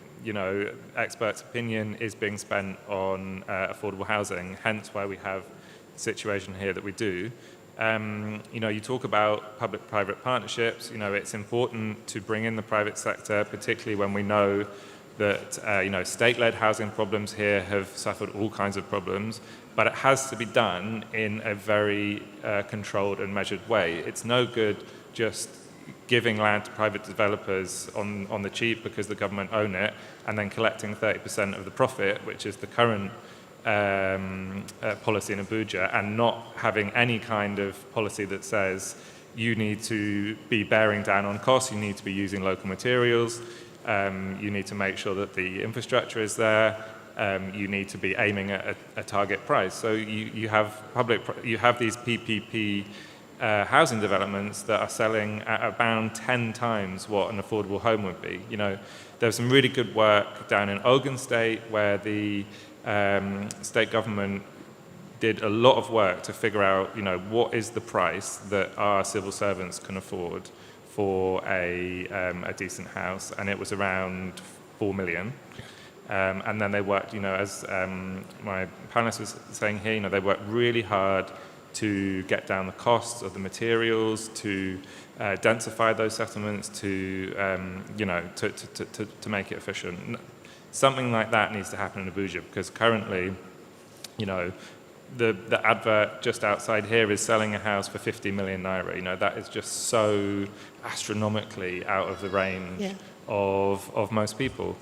experts' opinion, is being spent on affordable housing. Hence, why we have the situation here that we do. You talk about public-private partnerships. It's important to bring in the private sector, particularly when we know that state-led housing problems here have suffered all kinds of problems, but it has to be done in a very controlled and measured way. It's no good just giving land to private developers on the cheap because the government own it, and then collecting 30% of the profit, which is the current policy in Abuja, and not having any kind of policy that says you need to be bearing down on costs, you need to be using local materials, you need to make sure that the infrastructure is there, you need to be aiming at a target price. So you have these PPP housing developments that are selling at about 10 times what an affordable home would be. There's some really good work down in Ogun State where the state government did a lot of work to figure out, what is the price that our civil servants can afford for a decent house, and it was around 4 million. And then they worked, as my panelist was saying here, they worked really hard to get down the costs of the materials, to densify those settlements, to make it efficient. Something like that needs to happen in Abuja, because currently, the advert just outside here is selling a house for 50 million naira. That is just so astronomically out of the range of most people.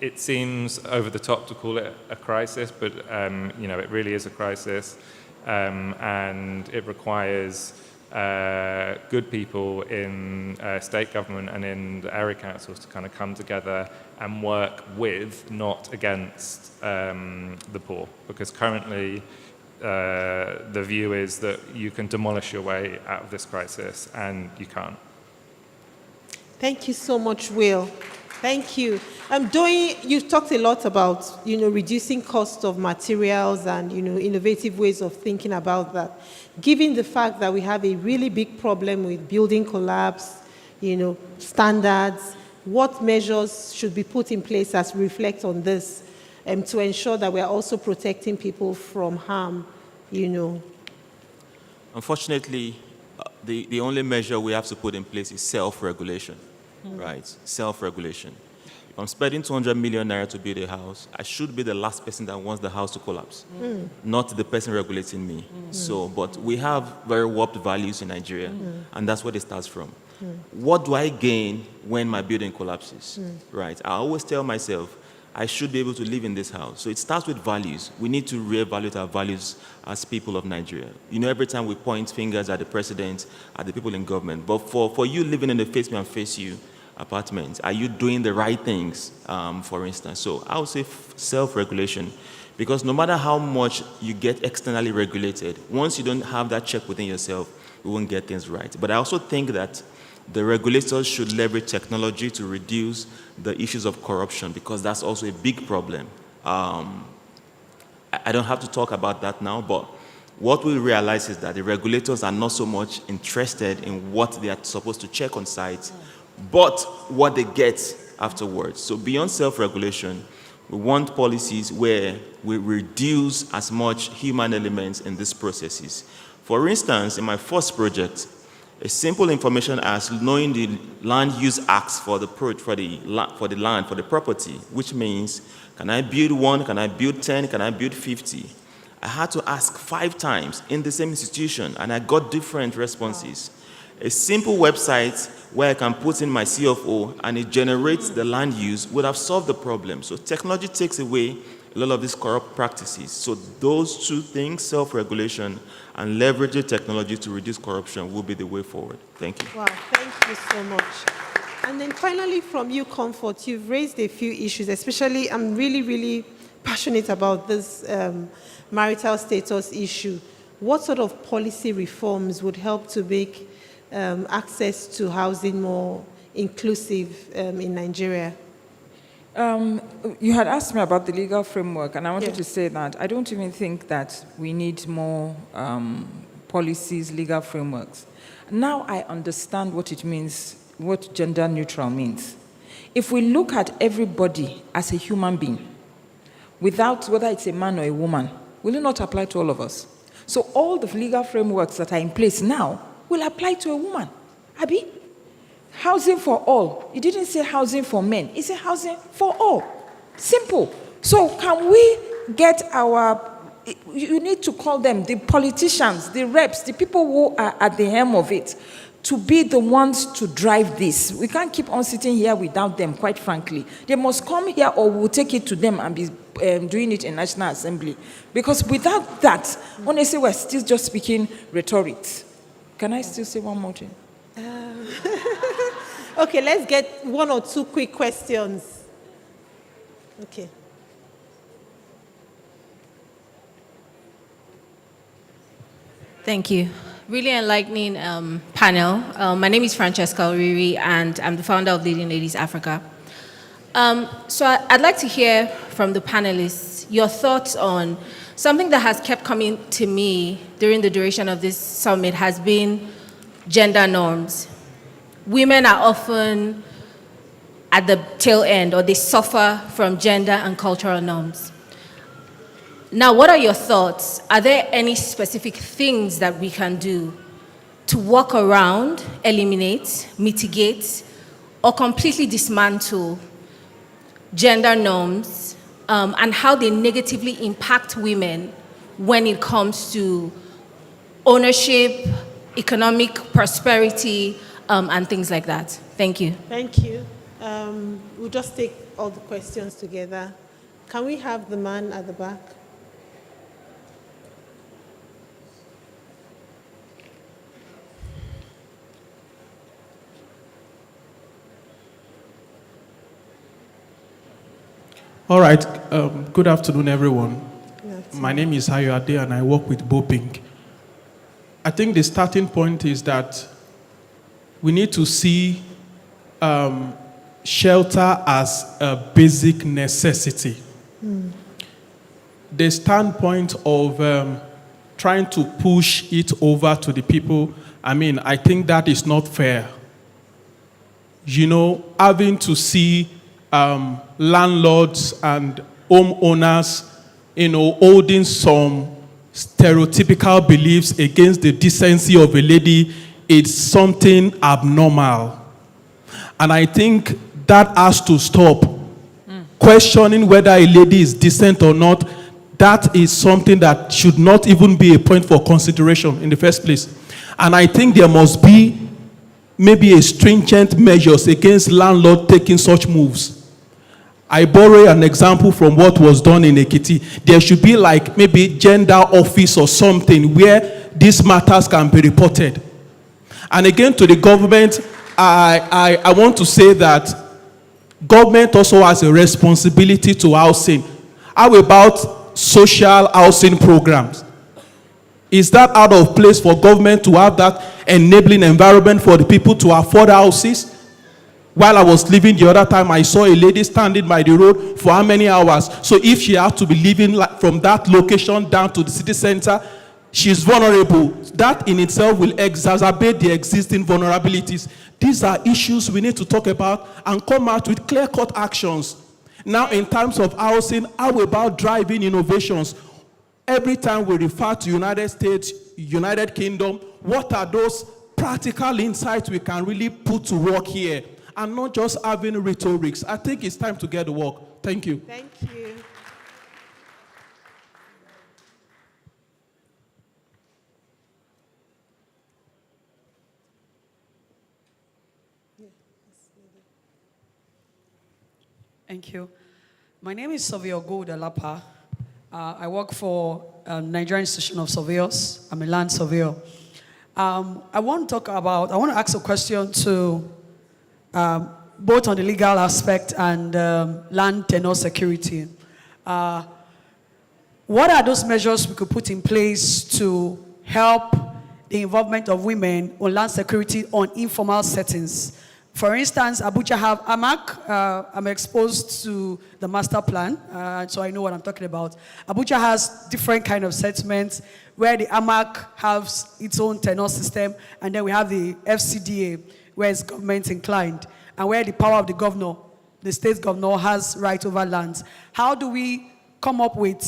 It seems over the top to call it a crisis, but it really is a crisis, and it requires good people in state government and in the area councils to kind of come together and work with, not against, the poor, because currently the view is that you can demolish your way out of this crisis, and you can't. Thank you so much, Will. Thank you. You've talked a lot about, reducing cost of materials and, innovative ways of thinking about that. Given the fact that we have a really big problem with building collapse, standards, what measures should be put in place as we reflect on this to ensure that we are also protecting people from harm, Unfortunately, the only measure we have to put in place is self-regulation. Right, self-regulation. If I'm spending 200 million naira to build a house, I should be the last person that wants the house to collapse, not the person regulating me. But we have very warped values in Nigeria, and that's where it starts from. What do I gain when my building collapses? Right, I always tell myself, I should be able to live in this house. So it starts with values. We need to reevaluate our values as people of Nigeria. Every time we point fingers at the president, at the people in government, but for you living in the face me and face you apartment, are you doing the right things, for instance? So I would say self-regulation, because no matter how much you get externally regulated, once you don't have that check within yourself, you won't get things right. But I also think that the regulators should leverage technology to reduce the issues of corruption, because that's also a big problem. I don't have to talk about that now, but what we realize is that the regulators are not so much interested in what they are supposed to check on site, but what they get afterwards. So beyond self-regulation, We want policies where we reduce as much human elements in these processes. For instance, in my first project, a simple information as knowing the land use acts for the land, for the property, which means, can I build 1, can I build 10, can I build 50? I had to ask 5 times in the same institution, and I got different responses. A simple website where I can put in my CFO and it generates the land use would have solved the problem. So technology takes away a lot of these corrupt practices. So those 2 things, self-regulation and leveraging technology to reduce corruption, will be the way forward. Thank you. Wow, thank you so much. And then finally from you, Comfort, you've raised a few issues, especially I'm really, really passionate about this marital status issue. What sort of policy reforms would help to make access to housing more inclusive in Nigeria? You had asked me about the legal framework, and I wanted to say that I don't even think that we need more policies, legal frameworks. Now I understand what it means, what gender neutral means. If we look at everybody as a human being, without whether it's a man or a woman, will it not apply to all of us? So all the legal frameworks that are in place now will apply to a woman. Abi? Housing for all. It didn't say housing for men. It said housing for all. Simple. So can we get you need to call them the politicians, the reps, the people who are at the helm of it, to be the ones to drive this. We can't keep on sitting here without them, quite frankly. They must come here or we'll take it to them and be doing it in National Assembly. Because without that, honestly, we're still just speaking rhetorics. Can I still say one more thing? Okay, let's get 1 or 2 quick questions. Okay. Thank you. Really enlightening panel. My name is Francesca Oriri, and I'm the founder of Leading Ladies Africa. So I'd like to hear from the panelists your thoughts on something that has kept coming to me during the duration of this summit has been gender norms. Women are often at the tail end, or they suffer from gender and cultural norms. Now, what are your thoughts? Are there any specific things that we can do to walk around, eliminate, mitigate, or completely dismantle gender norms and how they negatively impact women when it comes to ownership, economic prosperity, and things like that? Thank you. Thank you. We'll just take all the questions together. Can we have the man at the back? All right. Good afternoon, everyone. My name is Hayo Ade, and I work with Boping. I think the starting point is that we need to see shelter as a basic necessity. The standpoint of trying to push it over to the people, I think that is not fair. You know, having to see landlords and homeowners, holding some stereotypical beliefs against the decency of a lady, it's something abnormal. And I think that has to stop. Questioning whether a lady is decent or not, that is something that should not even be a point for consideration in the first place. And I think there must be maybe a stringent measures against landlord taking such moves. I borrow an example from what was done in Ekiti. There should be like maybe gender office or something where these matters can be reported. And again, to the government, I want to say that government also has a responsibility to housing. How about social housing programs? Is that out of place for government to have that enabling environment for the people to afford houses? While I was leaving the other time, I saw a lady standing by the road for how many hours? So if she had to be living from that location down to the city center, she's vulnerable. That in itself will exacerbate the existing vulnerabilities. These are issues we need to talk about and come out with clear-cut actions. Now, in terms of housing, how about driving innovations? Every time we refer to United States, United Kingdom, what are those practical insights we can really put to work here and not just having rhetorics? I think it's time to get to work. Thank you. Thank you. Thank you. My name is Savio Goldalapa. I work for Nigerian Institution of Surveyors. I'm a land surveyor. I want to ask a question to both on the legal aspect and land tenure security. What are those measures we could put in place to help the involvement of women on land security on informal settings? For instance, Abuja have AMAC. I'm exposed to the master plan, so I know what I'm talking about. Abuja has different kind of settlements where the AMAC has its own tenure system, and then we have the FCDA, where it's government inclined, and where the power of the governor, the state governor, has right over lands. How do we come up with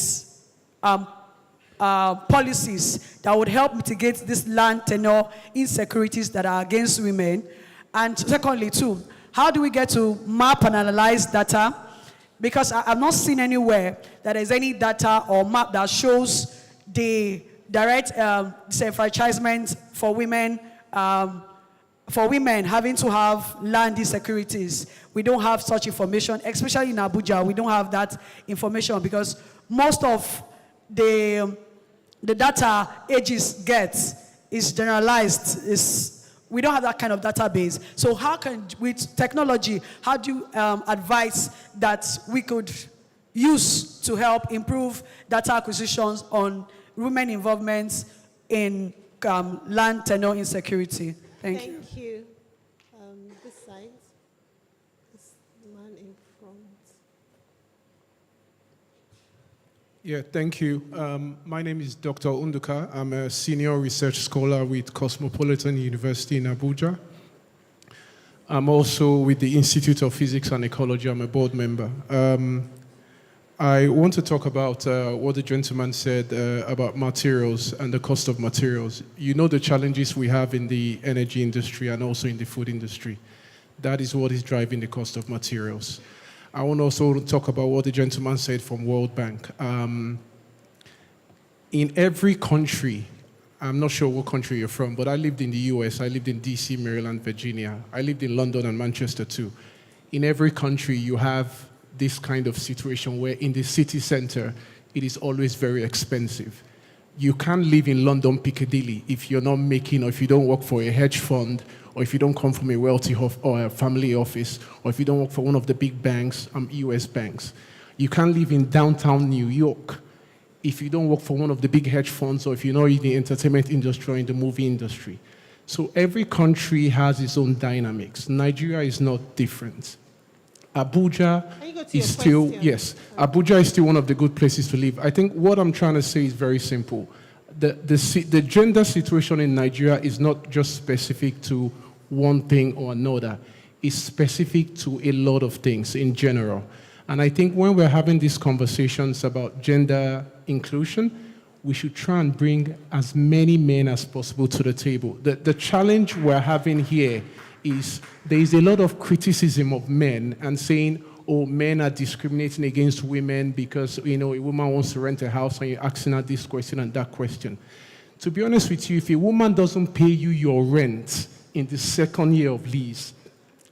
policies that would help mitigate this land tenure insecurities that are against women? And secondly, too, how do we get to map and analyze data? Because I've not seen anywhere that there's any data or map that shows the direct disenfranchisement for women having to have land insecurities. We don't have such information, especially in Abuja. We don't have that information because most of the data Aegis gets is generalized. We don't have that kind of database. So how can, with technology, how do you advise that we could use to help improve data acquisitions on women involvement in land tenure insecurity? Thank you. Thank you. This side, this man in front. Yeah, thank you. My name is Dr. Unduka. I'm a senior research scholar with Cosmopolitan University in Abuja. I'm also with the Institute of Physics and Ecology. I'm a board member. I want to talk about what the gentleman said about materials and the cost of materials. You know the challenges we have in the energy industry and also in the food industry. That is what is driving the cost of materials. I want to also talk about what the gentleman said from World Bank. In every country, I'm not sure what country you're from, but I lived in the US, I lived in DC, Maryland, Virginia. I lived in London and Manchester too. In every country, you have this kind of situation where in the city center, it is always very expensive. You can't live in London Piccadilly if you're not making, or if you don't work for a hedge fund, or if you don't come from a wealthy or a family office, or if you don't work for one of the big banks, US banks. You can't live in downtown New York if you don't work for one of the big hedge funds, or if you're not in the entertainment industry or in the movie industry. So every country has its own dynamics. Nigeria is not different. Abuja is still, yes, Abuja is still one of the good places to live. I think what I'm trying to say is very simple. The gender situation in Nigeria is not just specific to one thing or another. It's specific to a lot of things in general. And I think when we're having these conversations about gender inclusion, we should try and bring as many men as possible to the table. The challenge we're having here is there is a lot of criticism of men and saying, oh, men are discriminating against women because, you know, a woman wants to rent a house and you're asking her this question and that question. To be honest with you, if a woman doesn't pay you your rent in the second year of lease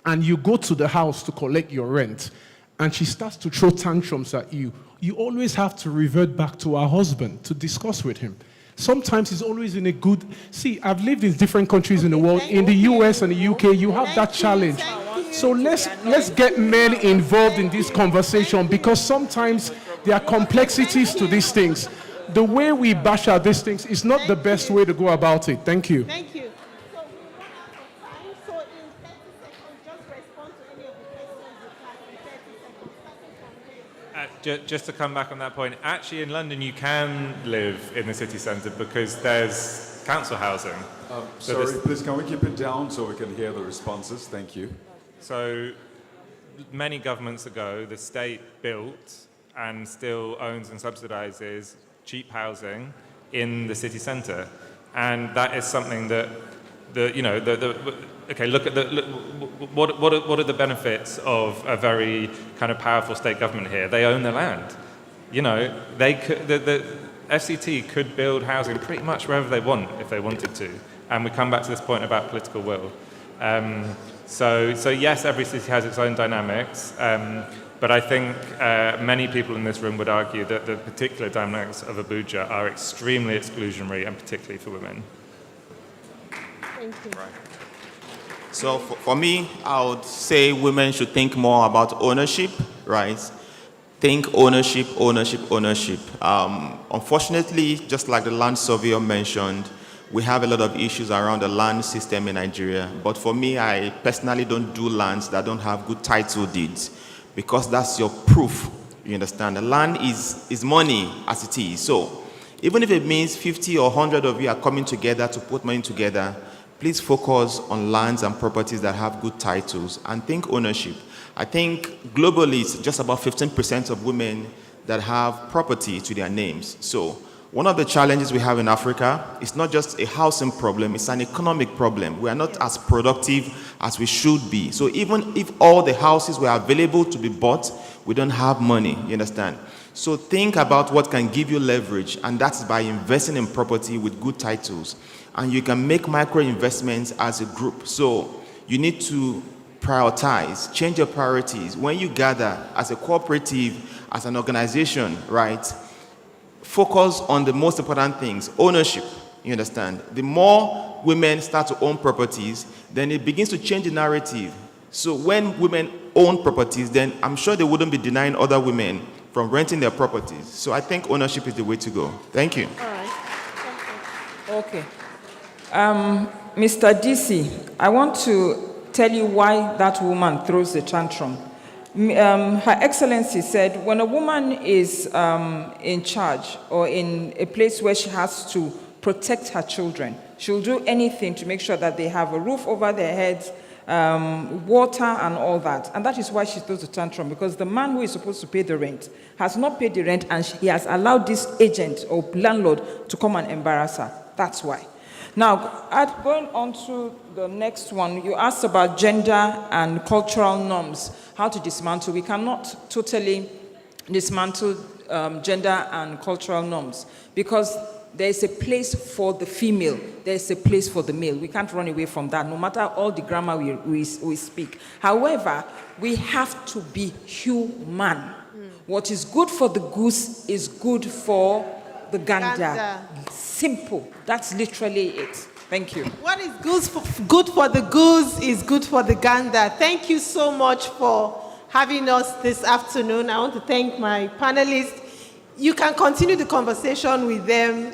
and you go to the house to collect your rent and she starts to throw tantrums at you, you always have to revert back to her husband to discuss with him. Sometimes it's always in a good... See, I've lived in different countries in the world. In the US and the UK, you have that challenge. So let's get men involved in this conversation because sometimes there are complexities to these things. The way we bash out these things is not the best way to go about it. Thank you. Thank you. So we run out of time. So in 30 seconds, just respond to any of the questions you can in 30 seconds. Just to come back on that point, actually in London you can live in the city centre because there's council housing. Sorry, please can we keep it down so we can hear the responses? Thank you. So many governments ago, the state built and still owns and subsidizes cheap housing in the city centre. And that is something that, okay, look at what are the benefits of a very kind of powerful state government here? They own the land. They could, the FCT could build housing pretty much wherever they want if they wanted to. And we come back to this point about political will. So yes, every city has its own dynamics, but I think many people in this room would argue that the particular dynamics of Abuja are extremely exclusionary, and particularly for women. Thank you. Right. So for me, I would say women should think more about ownership, right? Think ownership, ownership, ownership. Unfortunately, just like the land surveyor mentioned, we have a lot of issues around the land system in Nigeria. But for me, I personally don't do lands that don't have good title deeds, because that's your proof, you understand? The land is money as it is. So even if it means 50 or 100 of you are coming together to put money together, please focus on lands and properties that have good titles and think ownership. I think globally it's just about 15% of women that have property to their names. So one of the challenges we have in Africa is not just a housing problem, it's an economic problem. We are not as productive as we should be. So even if all the houses were available to be bought, we don't have money, you understand? So think about what can give you leverage, and that's by investing in property with good titles. And you can make micro investments as a group. So you need to prioritize, change your priorities. When you gather as a cooperative, as an organization, right? Focus on the most important things, ownership, you understand? The more women start to own properties, then it begins to change the narrative. So when women own properties, then I'm sure they wouldn't be denying other women from renting their properties. So I think ownership is the way to go. Thank you. All right. Okay. Mr. DC, I want to tell you why that woman throws the tantrum. Her Excellency said when a woman is in charge or in a place where she has to protect her children, she'll do anything to make sure that they have a roof over their heads, water and all that. And that is why she throws the tantrum, because the man who is supposed to pay the rent has not paid the rent, and he has allowed this agent or landlord to come and embarrass her. That's why. Now, going on to the next one, you asked about gender and cultural norms, how to dismantle. We cannot totally dismantle gender and cultural norms, because there is a place for the female, there is a place for the male. We can't run away from that, no matter all the grammar we speak. However, we have to be human. What is good for the goose is good for the gander. Simple. That's literally it. Thank you. What is good for the goose is good for the gander. Thank you so much for having us this afternoon. I want to thank my panelists. You can continue the conversation with them,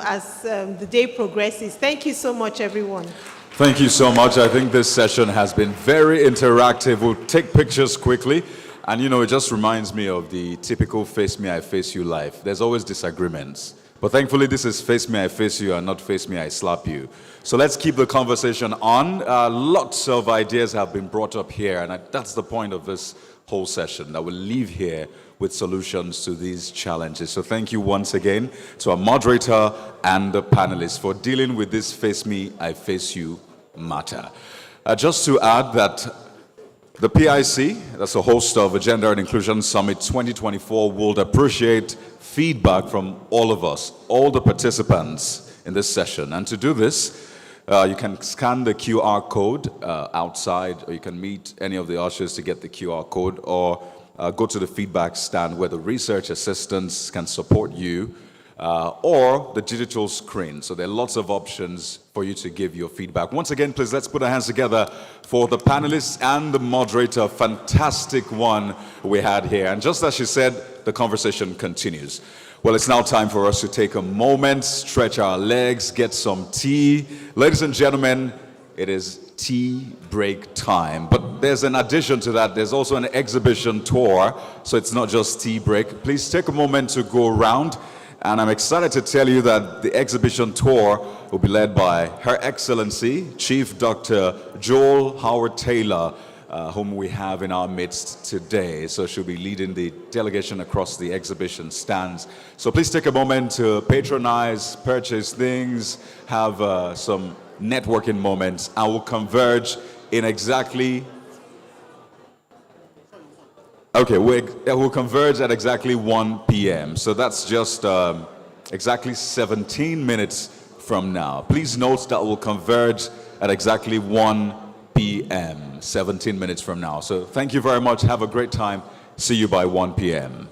as the day progresses. Thank you so much, everyone. Thank you so much. I think this session has been very interactive. We'll take pictures quickly. And, it just reminds me of the typical face me, I face you life. There's always disagreements. But thankfully, this is face me, I face you, and not face me, I slap you. So let's keep the conversation on. Lots of ideas have been brought up here, and that's the point of this whole session, that we'll leave here with solutions to these challenges. So thank you once again to our moderator and the panelists for dealing with this face me, I face you matter. Just to add that the PIC, that's a host of a Gender and Inclusion Summit 2024, would appreciate feedback from all of us, all the participants in this session. And to do this, you can scan the QR code outside, or you can meet any of the ushers to get the QR code, or go to the feedback stand where the research assistants can support you, or the digital screen. So there are lots of options for you to give your feedback. Once again, please, let's put our hands together for the panelists and the moderator. Fantastic one we had here. And just as she said, the conversation continues. Well, it's now time for us to take a moment, stretch our legs, get some tea. Ladies and gentlemen, it is tea break time. But there's an addition to that. There's also an exhibition tour, so it's not just tea break. Please take a moment to go around. And I'm excited to tell you that the exhibition tour will be led by Her Excellency, Chief Dr. Joel Howard Taylor, whom we have in our midst today. So she'll be leading the delegation across the exhibition stands. So please take a moment to patronize, purchase things, have some networking moments, and we'll converge in exactly... Okay, we'll converge at exactly 1 p.m. So that's just exactly 17 minutes from now. Please note that we'll converge at exactly 1 p.m., 17 minutes from now. So thank you very much. Have a great time. See you by 1 p.m.